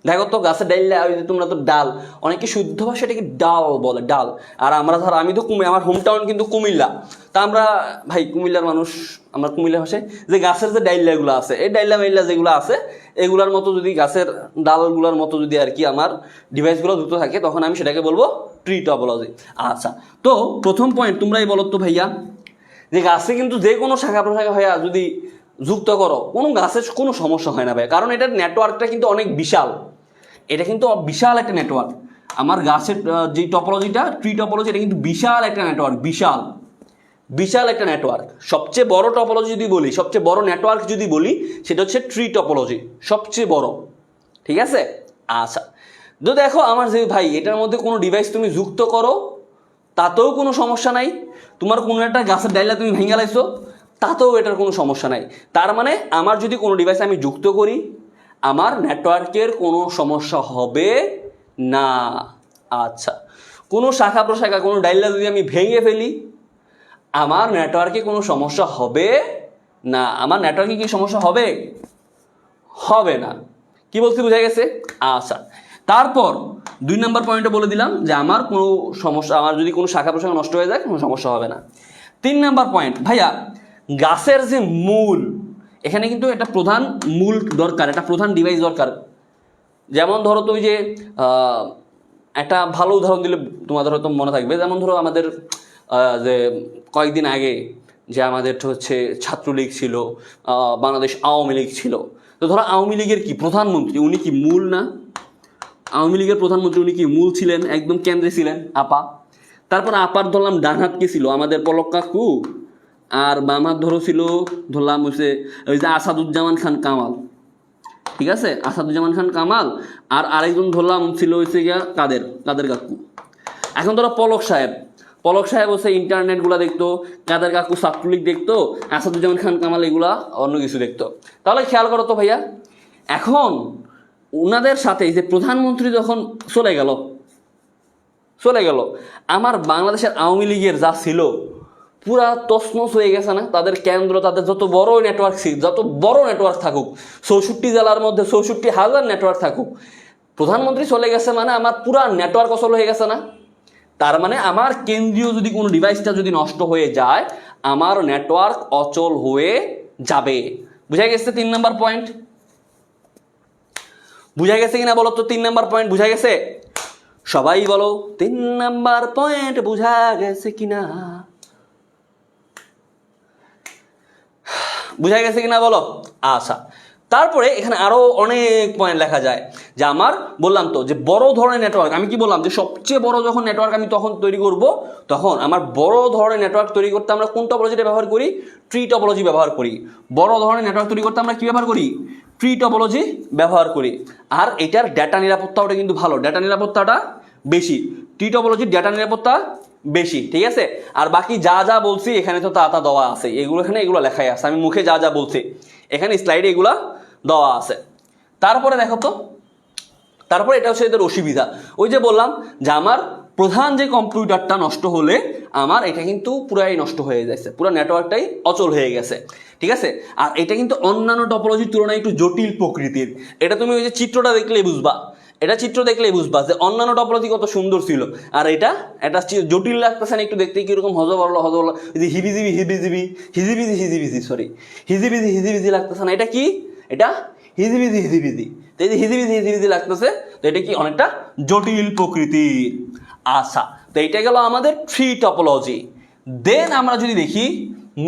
দেখো তো গাছের ডাইল, তোমরা তো ডাল, অনেকে শুদ্ধ ভাষা এটাকে ডাল বলে, ডাল। আর আমরা ধর, আমি তো আমার হোম টাউন কিন্তু কুমিল্লা, তা আমরা ভাই কুমিল্লার মানুষ, আমরা কুমিল্লা ভাষায় যে গাছের যে ডাইলাগুলো আছে, এই ডাইলা মাইল্লা যেগুলো আছে, এগুলার মতো যদি গাছের ডালগুলোর মতো যদি আর কি আমার ডিভাইসগুলো যুক্ত থাকে, তখন আমি সেটাকে বলবো ট্রি টপোলজি। আচ্ছা, তো প্রথম পয়েন্ট তোমরাই বলো তো ভাইয়া, যে গাছে কিন্তু যে কোনো শাখা প্রশাখা হয়ে যদি যুক্ত করো, কোনো গাছের কোনো সমস্যা হয় না ভাই, কারণ এটার নেটওয়ার্কটা কিন্তু অনেক বিশাল। এটা কিন্তু বিশাল একটা নেটওয়ার্ক। আমার গাছের যে টপোলজিটা, ট্রি টপোলজি, এটা কিন্তু বিশাল একটা নেটওয়ার্ক, বিশাল বিশাল একটা নেটওয়ার্ক। সবচেয়ে বড় টপোলজি যদি বলি, সবচেয়ে বড় নেটওয়ার্ক যদি বলি, সেটা হচ্ছে ট্রি টপোলজি, সবচেয়ে বড়। ঠিক আছে? আচ্ছা, তো দেখো আমার যে ভাই, এটার মধ্যে কোনো ডিভাইস তুমি যুক্ত করো, তাতেও কোনো সমস্যা নাই। তোমার কোনো একটা গাছের ডাইলা তুমি ভেঙে লাইছো, তাতেও এটার কোনো সমস্যা নাই। তার মানে আমার যদি কোনো ডিভাইস আমি যুক্ত করি, আমার নেটওয়ার্কের কোনো সমস্যা হবে না। আচ্ছা, কোনো শাখা প্রশাখা, কোনো ডাইলা যদি আমি ভেঙে ফেলি, আমার নেটওয়ার্কে কোনো সমস্যা হবে না। আমার নেটওয়ার্কে কি সমস্যা হবে? হবে না। কি বলছি, বুঝা গেছে? আচ্ছা, তারপর 2 নম্বর পয়েন্টে বলে দিলাম যে আমার কোনো সমস্যা, আমার যদি কোনো শাখা প্রশাখা নষ্ট হয়ে যায়, কোনো সমস্যা হবে না। 3 নম্বর পয়েন্ট, ভাইয়া গাছের যে মূল, এখানে কিন্তু একটা প্রধান মূল দরকার, একটা প্রধান ডিভাইস দরকার। যেমন ধরো তো ওই যে একটা ভালো উদাহরণ দিলে তোমাদের হয়তো মনে থাকবে, যেমন ধরো আমাদের যে কয়েকদিন আগে যে আমাদের হচ্ছে ছাত্রলীগ ছিল, বাংলাদেশ আওয়ামী লীগ ছিল। তো ধরো আওয়ামী লীগের কি প্রধানমন্ত্রী, উনি কি মূল না? আওয়ামী লীগের প্রধানমন্ত্রী উনি কি মূল ছিলেন? একদম কেন্দ্রে ছিলেন আপা। তারপর আপার ধরলাম ডান হাত কে ছিল? আমাদের পলক কাকু। আর বাম হাত ধরো ছিল, ধরলাম হচ্ছে ওই যে আসাদুজ্জামান খান কামাল। ঠিক আছে, আসাদুজ্জামান খান কামাল। আর আরেকজন ধরলাম ছিল হচ্ছে গিয়া কাদের কাকু। এখন ধরো পলক সাহেব হচ্ছে ইন্টারনেটগুলো দেখতো, কাদের কাকু ছাত্রলীগ দেখতো, আসাদুজ্জামান খান কামাল এগুলা অন্য কিছু দেখতো। তাহলে খেয়াল করো তো ভাইয়া, এখন ওনাদের সাথে যে প্রধানমন্ত্রী যখন চলে গেল, আমার বাংলাদেশের আওয়ামী লীগের যা ছিল পুরা তছনছ হয়ে গেছে না? তাদের কেন্দ্র, তাদের যত বড় নেটওয়ার্ক থাকুক, 64 জেলার মধ্যে 64,000 নেটওয়ার্ক থাকুক, প্রধানমন্ত্রী চলে গেছে মানে আমার পুরা নেটওয়ার্ক অচল হয়ে গেছে না? তার মানে আমার কেন্দ্রীয় যদি কোনো ডিভাইসটা যদি নষ্ট হয়ে যায়, আমার নেটওয়ার্ক অচল হয়ে যাবে। বুঝা গেছে 3 নম্বর পয়েন্ট? বুঝা গেছে কিনা বলো তো? 3 নম্বর পয়েন্ট বুঝা গেছে? সবাই বলো 3 নম্বর পয়েন্ট বুঝা গেছে কিনা? বুঝা গেছে কিনা বলো? আচ্ছা, তারপরে এখানে আরো অনেক পয়েন্ট লেখা যায়। যে আমার বললাম তো যে বড় ধরনের নেটওয়ার্ক, আমি কি বললাম যে সবচেয়ে বড় যখন নেটওয়ার্ক আমি তখন তৈরি করব, তখন আমার বড় ধরনের নেটওয়ার্ক তৈরি করতে আমরা কোন টপোলজিটা ব্যবহার করি? ট্রি টপোলজি ব্যবহার করি। বড় ধরনের নেটওয়ার্ক তৈরি করতে আমরা কি ব্যবহার করি? ট্রি টপোলজি ব্যবহার করি। আর এটার ডেটা নিরাপত্তাটা কিন্তু ভালো, ডেটা নিরাপত্তাটা বেশি, ট্রি টপোলজির ডেটা নিরাপত্তা বেশি। ঠিক আছে, আর বাকি যা যা বলছি এখানে তো তা দেওয়া আছে, এগুলো লেখাই আছে। আমি মুখে যা যা বলছি এখানে স্লাইডে এগুলা দেওয়া আছে। তারপরে দেখো তো, তারপরে এটা হচ্ছে এদের অসুবিধা। ওই যে বললাম যে আমার প্রধান যে কম্পিউটারটা নষ্ট হলে আমার এটা কিন্তু পুরাই নষ্ট হয়ে যাচ্ছে, পুরো নেটওয়ার্কটাই অচল হয়ে গেছে। ঠিক আছে, আর এটা কিন্তু অন্যান্য টপোলজির তুলনায় একটু জটিল প্রকৃতির। এটা তুমি ওই যে চিত্রটা দেখলেই বুঝবা, যে অন্যান্য টপোলজি কত সুন্দর ছিল, আর এটা জটিল লাগতেছে না? একটু দেখতে কিরকম হজবরল হিজিবিজি লাগতেছে না? এটা কি? এটা হিজিবিজি। তো এই যে হিজিবিজি লাগতেছে, তো এটা কি অনেকটা জটিল প্রকৃতির। আচ্ছা, তো এটা গেল আমাদের ট্রি টপোলজি। দেন আমরা যদি দেখি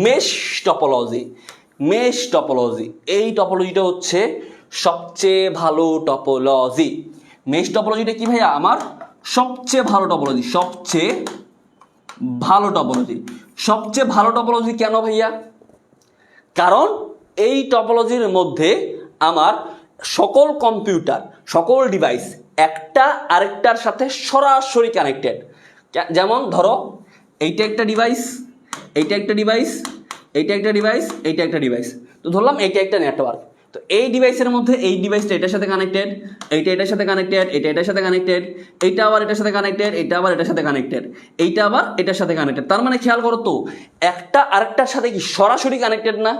মেশ টপোলজি, এই টপোলজিটা হচ্ছে সবচেয়ে ভালো টপোলজি। মেশ টপোলজিটা কি ভাইয়া? আমার সবচেয়ে ভালো টপোলজি, সবচেয়ে ভালো টপোলজি। সবচেয়ে ভালো টপোলজি কেন ভাইয়া? কারণ এই টপোলজির মধ্যে আমার সকল কম্পিউটার, সকল ডিভাইস একটা আরেকটার সাথে সরাসরি কানেক্টেড। যেমন ধরো এইটা একটা ডিভাইস, এইটা একটা ডিভাইস, এইটা একটা ডিভাইস, এইটা একটা ডিভাইস, তো ধরলাম এইটা একটা নেটওয়ার্ক। তো এই ডিভাইসের মধ্যে এই ডিভাইসটা এটার সাথে কানেক্টেড, এইটা এটার সাথে কানেক্টেড, এটা এটার সাথে কানেক্টেড, এইটা আবার এটার সাথে কানেক্টেড, এইটা আবার এটার সাথে কানেক্টেড, এইটা আবার এটার সাথে কানেক্টেড। তার মানে খেয়াল করো তো, একটা আরেকটার সাথে কি সরাসরি কানেক্টেড না?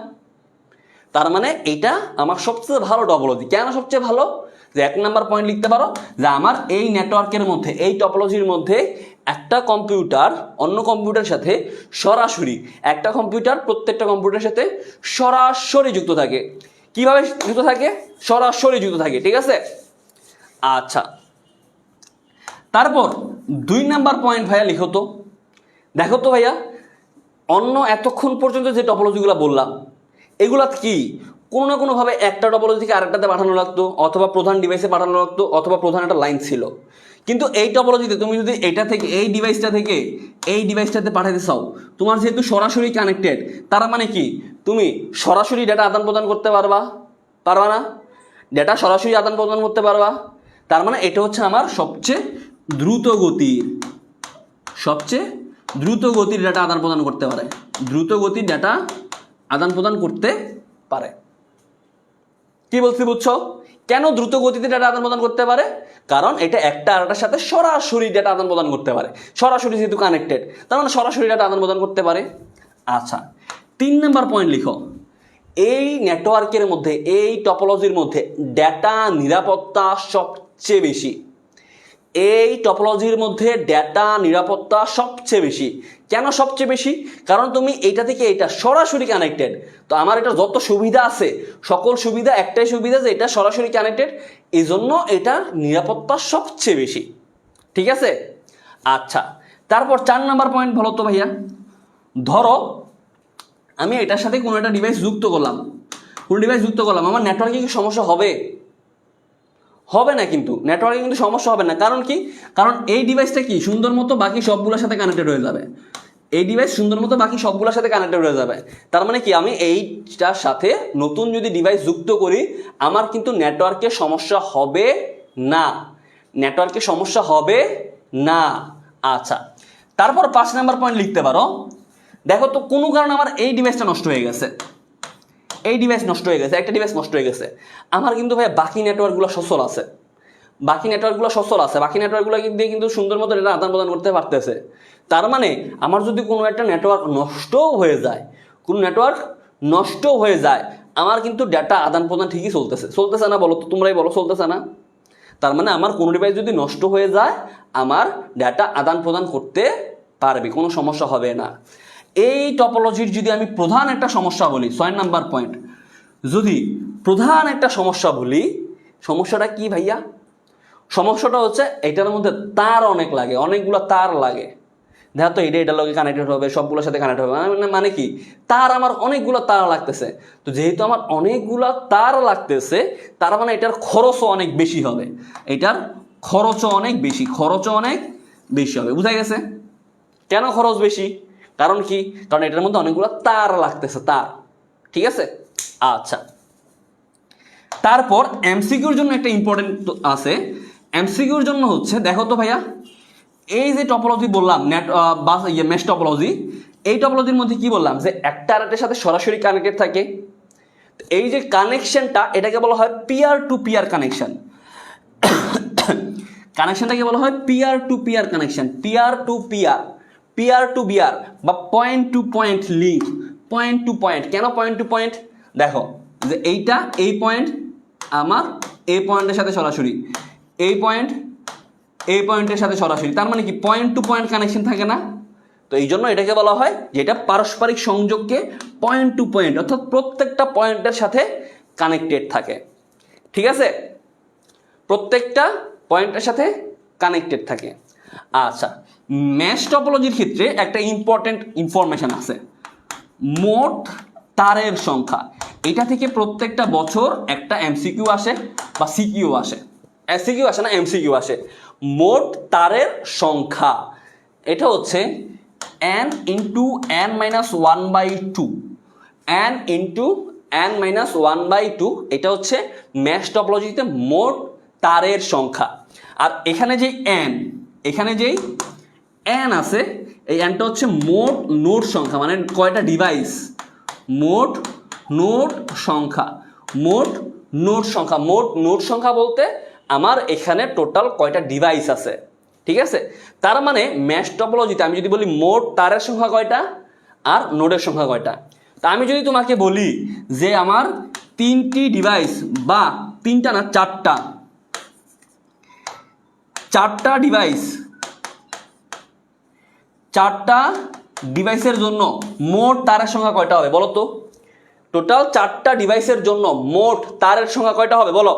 তার মানে এটা আমার সবচেয়ে ভালো টপোলজি। কেন সবচেয়ে ভালো? যে 1 নাম্বার পয়েন্ট লিখতে পারো যে আমার এই নেটওয়ার্কের মধ্যে, এই টপোলজির মধ্যে একটা কম্পিউটার অন্য কম্পিউটারের সাথে সরাসরি, একটা কম্পিউটার প্রত্যেকটা কম্পিউটারের সাথে সরাসরি যুক্ত থাকে। কিভাবে যুক্ত থাকে? সরাসরি যুক্ত থাকে, ঠিক আছে? আচ্ছা, তারপর 2 নাম্বার পয়েন্ট ভাইয়া লিখো তো। দেখো তো ভাইয়া, অন্য এতক্ষণ পর্যন্ত যে টপোলজিগুলো বললাম এগুলা কি কোনো না কোনোভাবে একটা টপোলজি থেকে আরেকটাতে পাঠানো লাগতো, অথবা প্রধান ডিভাইসে পাঠানো লাগতো, অথবা প্রধান একটা লাইন ছিল। কিন্তু এই টপোলজিতে তুমি যদি এটা থেকে, এই ডিভাইসটা থেকে এই ডিভাইসটাতে পাঠাতে চাও, তোমার যেহেতু সরাসরি কানেক্টেড, তার মানে কি তুমি সরাসরি ডেটা আদান প্রদান করতে পারবা না? ডেটা সরাসরি আদান প্রদান করতে পারবা। তার মানে এটা হচ্ছে আমার সবচেয়ে দ্রুত গতির ডেটা আদান প্রদান করতে পারে, দ্রুত গতির ডেটা আদান প্রদান করতে পারে। কি বলছি বুঝছো? কেন দ্রুত গতিতে ডেটা আদান প্রদান করতে পারে? কারণ এটা একটা আরেকটার সাথে সরাসরি ডেটা আদান প্রদান করতে পারে, সরাসরি যেহেতু কানেক্টেড, তার মানে সরাসরি ডেটা আদান প্রদান করতে পারে। আচ্ছা, 3 নাম্বার পয়েন্ট লিখো। এই নেটওয়ার্কের মধ্যে, এই টপোলজির মধ্যে ডেটা নিরাপত্তা সবচেয়ে বেশি। এই টপোলজির মধ্যে ডেটা নিরাপত্তা সবচেয়ে বেশি। কেন সবচেয়ে বেশি? কারণ তুমি এইটা থেকে এইটা সরাসরি কানেক্টেড। তো আমার এটা যত সুবিধা আছে, সকল সুবিধা, একটাই সুবিধা যে এটা সরাসরি কানেক্টেড, এই জন্য এটার নিরাপত্তা সবচেয়ে বেশি। ঠিক আছে? আচ্ছা, তারপর 4 নাম্বার পয়েন্ট বলো তো ভাইয়া। ধরো আমি এটার সাথে কোনো একটা ডিভাইস যুক্ত করলাম, আমার নেটওয়ার্কে কি সমস্যা হবে? হবে না, কিন্তু নেটওয়ার্কে কিন্তু সমস্যা হবে না। কারণ কি? কারণ এই ডিভাইসটা কি সুন্দর মতো বাকি সবগুলোর সাথে কানেক্টেড হয়ে যাবে। এই ডিভাইস সুন্দর মতো বাকি সবগুলোর সাথে কানেক্টেড হয়ে যাবে। তার মানে কি, আমি এইটার সাথে নতুন যদি ডিভাইস যুক্ত করি, আমার কিন্তু নেটওয়ার্কে সমস্যা হবে না, আচ্ছা, তারপর 5 নাম্বার পয়েন্ট লিখতে পারো। দেখো তো, কোনো কারণে আমার এই ডিভাইসটা নষ্ট হয়ে গেছে, একটা ডিভাইস নষ্ট হয়ে গেছে। আমার কিন্তু ভাই বাকি নেটওয়ার্কগুলো সচল আছে, বাকি নেটওয়ার্কগুলো দিয়ে কিন্তু সুন্দর মতো ডেটা আদান প্রদান করতে পারতেছে। তার মানে আমার যদি কোনো একটা নেটওয়ার্ক নষ্টও হয়ে যায়, আমার কিন্তু ডেটা আদান প্রদান ঠিকই চলতেছে না? বলো তো, তোমরাই বলো, চলতেছে না? তার মানে আমার কোনো ডিভাইস যদি নষ্ট হয়ে যায়, আমার ডেটা আদান প্রদান করতে পারবে, কোনো সমস্যা হবে না। এই টপোলজির যদি আমি প্রধান একটা সমস্যা বলি, 6 নাম্বার পয়েন্ট, যদি প্রধান একটা সমস্যা বলি, সমস্যাটা কি ভাইয়া? সমস্যাটা হচ্ছে এটার মধ্যে তার অনেক লাগে, অনেকগুলো তার লাগে। দেখো তো, এটার লগে কানেক্টেড হবে, সবগুলোর সাথে কানেক্ট হবে, মানে কি, তার আমার অনেকগুলো তার লাগতেছে। তো যেহেতু আমার অনেকগুলো তার লাগতেছে, তার মানে এটার খরচও অনেক বেশি হবে, হবে। বুঝা গেছে কেন খরচ বেশি? কারণ কি? কারণ এটার মধ্যে অনেকগুলো তার লাগতেছে, তার। ঠিক আছে? আচ্ছা, তারপর এমসিকিউর জন্য একটা ইম্পর্টেন্ট আছে। এমসিকিউর জন্য হচ্ছে, দেখো তো ভাইয়া, এই যে টপোলজি বললাম, মেশ টপোলজি, এই টপোলজির মধ্যে কি বললাম যে একটা আরেকটার সাথে সরাসরি কানেক্টেড থাকে। এই যে কানেকশনটা, এটাকে বলা হয় পিয়ার টু পিয়ার কানেকশন। কানেকশনটাকে বলা হয় peer to peer connection, peer to peer বা point to point link. Point to point কেন পয়েন্ট টু পয়েন্ট? দেখো যে এইটা, এই পয়েন্ট আমার এই পয়েন্টের সাথে সরাসরি, এই পয়েন্টের সাথে সরাসরি, তার মানে কি পয়েন্ট টু পয়েন্ট কানেকশন থাকে না? তো এই জন্য এটাকে বলা হয় যেটা পারস্পরিক সংযোগকে পয়েন্ট টু পয়েন্ট, অর্থাৎ প্রত্যেকটা পয়েন্টের সাথে কানেক্টেড থাকে। ঠিক আছে? প্রত্যেকটা পয়েন্টের সাথে কানেক্টেড থাকে। আচ্ছা, ম্যাশ টপোলজির ক্ষেত্রে একটা ইম্পর্টেন্ট ইনফরমেশন আছে, মোট তারের সংখ্যা। এটা থেকে প্রত্যেকটা বছর একটা এমসিকিউ আসে বা সিকিউ আসে, এমসিকিউ আসে। মোট তারের সংখ্যা, এটা হচ্ছে n into n minus 1/2, n into n minus 1/2, এটা হচ্ছে ম্যাশ টপোলজিতে মোট তারের সংখ্যা। আর এখানে যেই n আছে, এই nটা হচ্ছে মোট নোড সংখ্যা, মানে কয়টা ডিভাইস, মোট নোড সংখ্যা, মোট নোড সংখ্যা বলতে আমার এখানে টোটাল কয়টা ডিভাইস আছে, ঠিক আছে। তার মানে ম্যাশ টপোলজিতে আমি যদি বলি মোট তারের সংখ্যা কয়টা আর নোডের সংখ্যা কয়টা, তা আমি যদি তোমাকে বলি যে আমার 3টি ডিভাইস, বা 3টা না 4টা ডিভাইস, 4টা ডিভাইসের জন্য মোট তারের সংখ্যা কয়টা হবে বলো তো? টোটাল 4টা ডিভাইসের জন্য মোট তারের সংখ্যা কয়টা হবে বলো?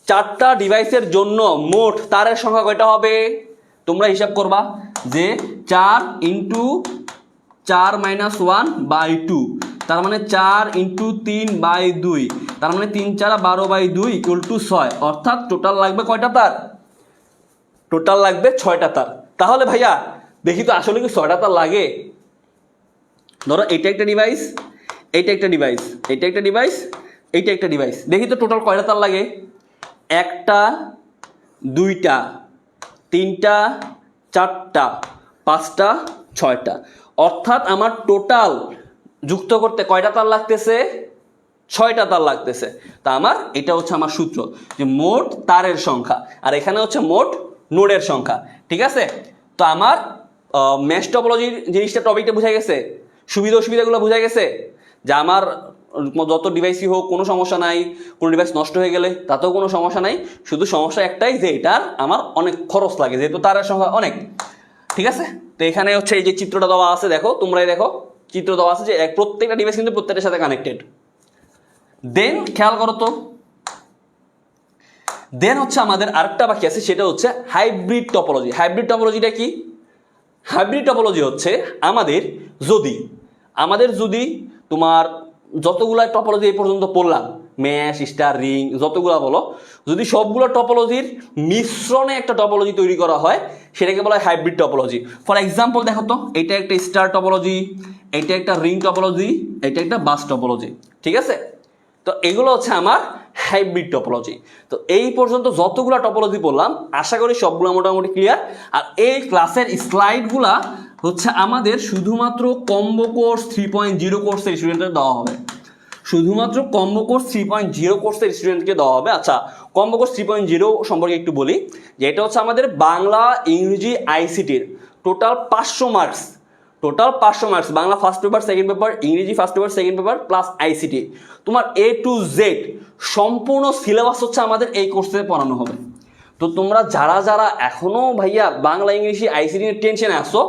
4টা ডিভাইসের জন্য মোট তারের সংখ্যা কয়টা হবে? তোমরা হিসাব করবা যে 4 ইন্টু 4 মাইনাস 1/2, তার মানে 4 ইন্টু 3/2, তার মানে 3 4 12/2 ইকুয়াল টু 6, অর্থাৎ টোটাল লাগবে কয়টা তার? টোটাল লাগবে 6টা তার। তাহলে ভাইয়া দেখি তো আসলে কি 6টা তার লাগে? ধরো এটা একটা ডিভাইস, এইটা একটা ডিভাইস, এইটা একটা ডিভাইস, এইটা একটা ডিভাইস, দেখি তো টোটাল কয়টা তার লাগে? 1টা 2টা 3টা 4টা 5টা 6টা, অর্থাৎ আমার টোটাল যুক্ত করতে কয়টা তার লাগতেছে? 6টা তার লাগতেছে। তা আমার এটা হচ্ছে আমার সূত্র, যে মোট তারের সংখ্যা, আর এখানে হচ্ছে মোট নোডের সংখ্যা, ঠিক আছে। তো আমার ম্যাশ টপোলজির জিনিসটা, টপিকটা বোঝা গেছে, সুবিধা অসুবিধাগুলো বোঝা গেছে, যে আমার যত ডিভাইসই হোক কোনো সমস্যা নাই, কোনো ডিভাইস নষ্ট হয়ে গেলে তাতেও কোনো সমস্যা নাই, শুধু সমস্যা একটাই যে এটার আমার অনেক খরচ লাগে, যেহেতু তারের সংখ্যা অনেক, ঠিক আছে। তো এখানে হচ্ছে এই যে চিত্রটা দেওয়া আছে, দেখো তোমরাই দেখো, চিত্র দেওয়া আছে যে প্রত্যেকটা ডিভাইস কিন্তু প্রত্যেকটার সাথে কানেক্টেড। দেন খেয়াল করো তো, দেন হচ্ছে আমাদের আরেকটা বাকি আছে, সেটা হচ্ছে হাইব্রিড টপোলজি। হাইব্রিড টপোলজিটা কি? হাইব্রিড টপোলজি হচ্ছে আমাদের যদি তোমার যতগুলা টপোলজি এই পর্যন্ত পড়লাম, ম্যাশ, স্টার, রিং, যতগুলা বলো, যদি সবগুলো টপোলজির মিশ্রণে একটা টপোলজি তৈরি করা হয়, সেটাকে বলা হয় হাইব্রিড টপোলজি। ফর এক্সাম্পল দেখো তো, এটা একটা স্টার টপোলজি, এটা একটা রিং টপোলজি, এটা একটা বাস টপোলজি, ঠিক আছে। তো এগুলো হচ্ছে আমার হাইব্রিড টপোলজি। তো এই পর্যন্ত যতগুলো টপোলজি বললাম, আশা করি সবগুলো মোটামুটি ক্লিয়ার। আর এই ক্লাসের স্লাইডগুলা হচ্ছে আমাদের শুধুমাত্র কম্বো কোর্স 3.0 কোর্সের স্টুডেন্টদের দেওয়া হবে, শুধুমাত্র কম্বো কোর্স 3.0 কোর্সের স্টুডেন্টকে দেওয়া হবে। আচ্ছা, কম্বো কোর্স 3.0 সম্পর্কে একটু বলি, যে এটা হচ্ছে আমাদের বাংলা, ইংরেজি, আইসিটির total 500 marks, Bangla first paper, second paper, ইংরেজি first paper, second paper, plus আইসিটি। তোমার A to Z সম্পূর্ণ সিলেবাস হচ্ছে আমাদের এই কোর্সে পড়ানো হবে। তো তোমরা যারা এখনো ভাইয়া বাংলা, ইংরেজি, আইসিটি টেনশনে আসো,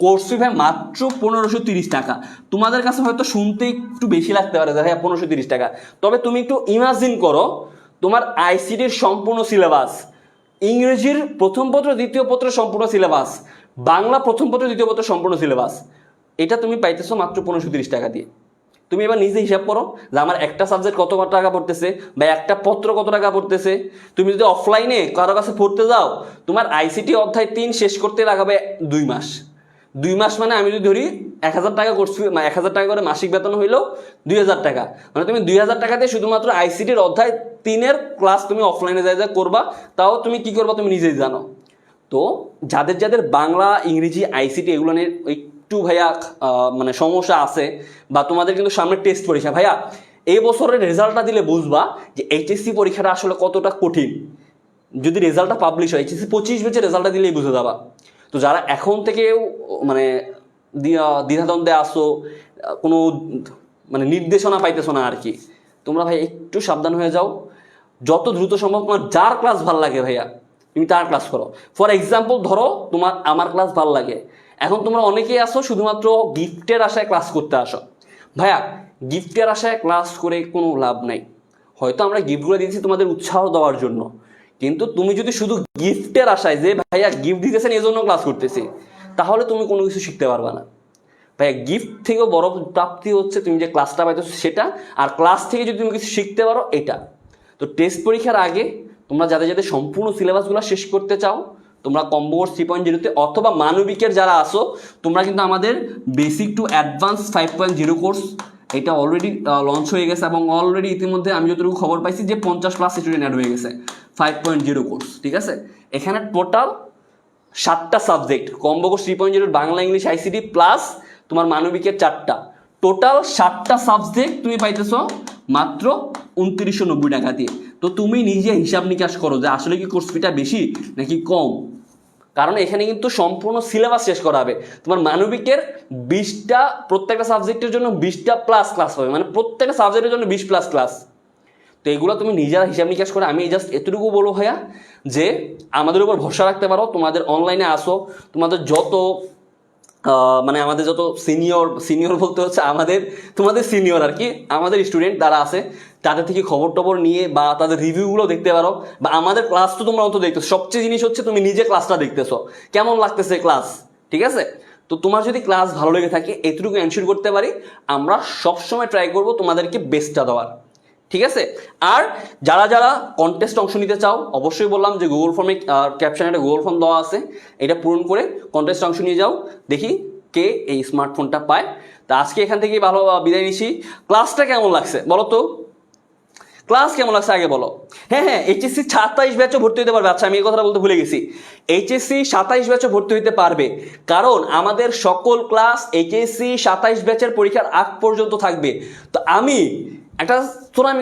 কোর্স ফি ভাই মাত্র 1530 টাকা। তোমাদের কাছে হয়তো শুনতে একটু বেশি লাগতে পারে যে ভাইয়া 1530 টাকা, তবে তুমি একটু ইমাজিন করো, তোমার আইসিটির সম্পূর্ণ সিলেবাস, ইংরেজির প্রথম পত্র দ্বিতীয় পত্র সম্পূর্ণ সিলেবাস, বাংলা প্রথম পত্র দ্বিতীয় পত্র সম্পূর্ণ সিলেবাস, এটা তুমি পাইতেছো মাত্র 1530 টাকা দিয়ে। তুমি এবার নিজে হিসাব করো যে আমার একটা সাবজেক্ট কত টাকা পড়তেছে, বা একটা পত্র কত টাকা পড়তেছে। তুমি যদি অফলাইনে কারো কাছে পড়তে যাও, তোমার আইসিটি অধ্যায় 3 শেষ করতে লাগাবে 2 মাস। 2 মাস মানে আমি যদি ধরি 1000 টাকা কোর্স ফি, 1000 টাকা করে মাসিক বেতন হইলেও 2000 টাকা, মানে তুমি 2000 টাকাতে শুধুমাত্র আইসিটির অধ্যায় 3-এর ক্লাস তুমি অফলাইনে যা করবা, তাও তুমি কি করবা তুমি নিজেই জানো। তো যাদের বাংলা, ইংরেজি, আইসিটি এগুলো নিয়ে একটু ভাইয়া মানে সমস্যা আছে, বা তোমাদের কিন্তু সামনে টেস্ট পরীক্ষা, ভাইয়া এই বছরের রেজাল্টটা দিলে বুঝবা যে এইচএসসি পরীক্ষাটা আসলে কতটা কঠিন। যদি রেজাল্টটা পাবলিশ হয়, এইচএসসি 25 ব্যাচের রেজাল্টটা দিলেই বুঝে যাবা। তো যারা এখন থেকেও মানে দ্বিধাদ্বন্দ্বে আসো, কোনো মানে নির্দেশনা পাইতেছো না আর কি, তোমরা ভাই একটু সাবধান হয়ে যাও। যত দ্রুত সম্ভব তোমার যার ক্লাস ভালো লাগে ভাইয়া তুমি তার ক্লাস করো। ফর এক্সাম্পল ধরো তোমার আমার ক্লাস ভালো লাগে, এখন তোমরা অনেকেই আসো শুধুমাত্র গিফটের আশায় ক্লাস করতে আসো। ভাইয়া গিফটের আশায় ক্লাস করে কোনো লাভ নাই। হয়তো আমরা গিফটগুলো দিয়েছি তোমাদের উৎসাহ দেওয়ার জন্য, কিন্তু তুমি যদি শুধু গিফটের আশায় যে ভাইয়া গিফট দিতেছেন এই জন্য ক্লাস করতেছি, তাহলে তুমি কোনো কিছু শিখতে পারবে না। ভাইয়া গিফট থেকেও বড় প্রাপ্তি হচ্ছে তুমি যে ক্লাসটা পাইতেছো সেটা, আর ক্লাস থেকে যদি তুমি কিছু শিখতে পারো এটা। তো টেস্ট পরীক্ষার আগে তোমরা যাদের সম্পূর্ণ সিলেবাসগুলো শেষ করতে চাও, তোমরা কম্বো কোর্স 3.0-তে অথবা মানবিকের যারা আসো তোমরা কিন্তু আমাদের বেসিক টু অ্যাডভান্স 5.0 কোর্স এটা অলরেডি লঞ্চ হয়ে গেছে এবং অলরেডি ইতিমধ্যে আমি যতটুকু খবর পাইছি যে 50+ স্টুডেন্ট অ্যাড হয়ে গেছে 5.0 কোর্স। ঠিক আছে, এখানে টোটাল 7টা subject, combo course 3.0 Bangla English ICT plus তোমার মানবিকের 4টা, টোটাল 7টা সাবজেক্ট তুমি পাইতেছ মাত্র 2990 টাকা দিয়ে। তো তুমি নিজে হিসাব নিকাশ করো যে আসলে কি কোর্স ফিটা বেশি নাকি কম, কারণ এখানে কিন্তু সম্পূর্ণ সিলেবাস শেষ করা হবে। তোমার মানবিকের 20টা, প্রত্যেকটা সাবজেক্টের জন্য 20টা প্লাস ক্লাস হবে, মানে প্রত্যেকটা সাবজেক্টের জন্য 20+ ক্লাস। তো এগুলো তুমি নিজেরা হিসাব নিকাশ করে, আমি জাস্ট এতটুকু বলবো ভাইয়া যে আমাদের উপর ভরসা রাখতে পারো, তোমাদের অনলাইনে আসো, তোমাদের যত মানে আমাদের যত সিনিয়র বলতে হচ্ছে তোমাদের সিনিয়র আর কি, আমাদের স্টুডেন্ট যারা আছে তাদের থেকে খবর টবর নিয়ে বা তাদের রিভিউগুলো দেখতে পারো, বা আমাদের ক্লাস তো তোমরা অত দেখতেছো। সবচেয়ে জিনিস হচ্ছে তুমি নিজে ক্লাসটা দেখতেছো কেমন লাগতেছে ক্লাস। ঠিক আছে, তো তোমার যদি ক্লাস ভালো লেগে থাকে এতটুকু এনশিওর করতে পারি আমরা সবসময় ট্রাই করবো তোমাদেরকে বেস্টটা দেওয়ার। ঠিক আছে, আর যারা যারা কন্টেস্ট অংশ নিতে চাও অবশ্যই বললাম যে গুগল ফর্মে ক্যাপশনে একটা গুগল ফর্ম দেওয়া আছে, এটা পূরণ করে কন্টেস্ট অংশ নিয়ে যাও, দেখি কে এই স্মার্টফোনটা পায়। তা আজকে এখান থেকেই ভালো বিদায় নিচ্ছি। ক্লাসটা কেমন লাগছে বলো তো, ক্লাস কেমন লাগছে আগে বলো। হ্যাঁ, এইচএসসি 27 ব্যাচও ভর্তি হতে পারবে। আচ্ছা আমি এই কথাটা বলতে ভুলে গেছি, এইচএসসি 27 ব্যাচও ভর্তি হতে পারবে, কারণ আমাদের সকল ক্লাস এইচএসসি 27 ব্যাচের পরীক্ষার আগ পর্যন্ত থাকবে। তো আমি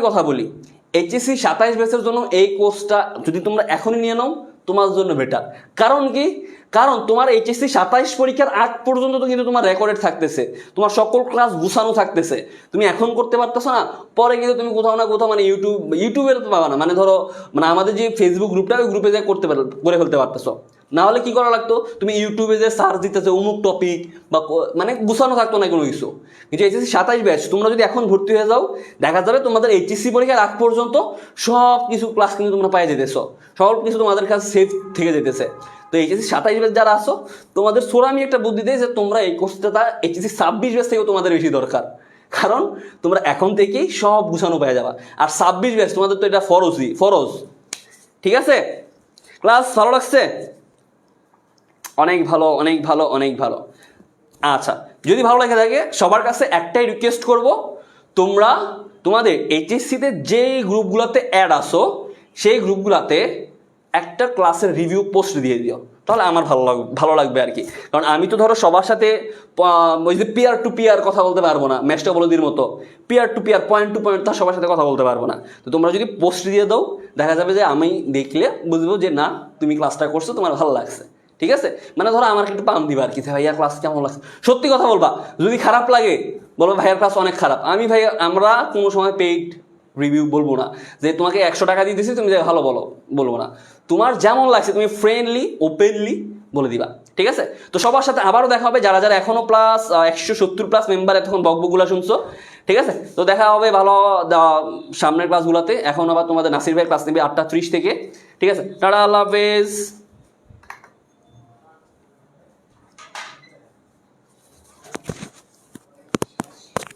কথা বলি, এইচএসসি 27 ব্যাচের জন্য এই কোর্সটা যদি তোমরা এখনই নিয়ে নাও তোমার জন্য বেটার। কারণ কি, কারণ তোমার এইচএসসি 27 পরীক্ষার আগ পর্যন্ত তো কিন্তু তোমার রেকর্ডেড থাকতেছে, তোমার সকল ক্লাস গুছানো থাকতেছে। তুমি এখন করতে পারতেছো না, পরে কিন্তু তুমি কোথাও না কোথাও মানে ইউটিউবে তো পাবা না, মানে ধরো মানে আমাদের যে ফেসবুক গ্রুপটা ওই গ্রুপে যে করে ফেলতে পারতেছো। না হলে কি করা লাগতো, তুমি ইউটিউবে যে সার্চ দিতেছো অমুক টপিক বা মানে গুছানো থাকতো না কোনো কিছু। কিন্তু এইচএসসি 27 ব্যাচ তোমরা যদি এখন ভর্তি হয়ে যাও দেখা যাবে তোমাদের এইচএসসি পরীক্ষার আগ পর্যন্ত সব কিছু ক্লাস কিন্তু তোমরা পাই যেতেছো, সব কিছু তোমাদের কাছে সেফ থেকে যেতেছে। তো এইচএসসি 27 ব্যাচ যারা আসো তোমাদের সোরা আমি একটা বুদ্ধি দিই যে তোমরা এই কোর্সটা এইচএসসি 26 ব্যাচ থেকেও তোমাদের বেশি দরকার, কারণ তোমরা এখন থেকেই সব গুছানো পেয়ে যাবা। আর 26 ব্যাচ তোমাদের তো এটা ফরজ। ঠিক আছে, ক্লাস ভালো লাগছে? অনেক ভালো। আচ্ছা, যদি ভালো লাগে থাকে সবার কাছে একটাই রিকোয়েস্ট করব, তোমরা তোমাদের এইচএসসিতে যে গ্রুপগুলোতে অ্যাড আসো সেই গ্রুপগুলোতে একটা ক্লাসের রিভিউ পোস্ট দিয়ে দিও, তাহলে আমার ভালো লাগবে আর কি। কারণ আমি তো ধরো সবার সাথে ওই যে পিয়ার টু পিয়ার কথা বলতে পারবো না, ম্যাস্টাবলজির মতো peer to peer point to point তার সবার সাথে কথা বলতে পারবো না। তো তোমরা যদি পোস্ট দিয়ে দাও দেখা যাবে যে আমি দেখলে বুঝবো যে না তুমি ক্লাসটা করছো, তোমার ভালো লাগছে। ঠিক আছে, মানে ধরো আমার একটু পাম দিবা আর কি, ভাইয়া ক্লাস কেমন লাগছে। সত্যি কথা বলবা, যদি খারাপ লাগে বলবো ভাইয়ার ক্লাস অনেক খারাপ। আমরা কোনো সময় পেইড রিভিউ বলবো না যে তোমাকে 100 টাকা দিয়ে দিচ্ছি তুমি যে ভালো বলবো না। তোমার যেমন লাগছে তুমি ফ্রেন্ডলি ওপেনলি বলে দিবা। ঠিক আছে, তো সবার সাথে আবারও দেখা হবে যারা যারা এখনো প্লাস 170+ মেম্বার এতক্ষণ বকবকগুলো শুনছো। ঠিক আছে, তো দেখা হবে ভালো সামনের ক্লাসগুলোতে। এখন আবার তোমাদের নাসির ভাই ক্লাস নেবে 8:30 থেকে। ঠিক আছে, টাটা, আল্লাহ হাফেজ।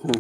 হুম।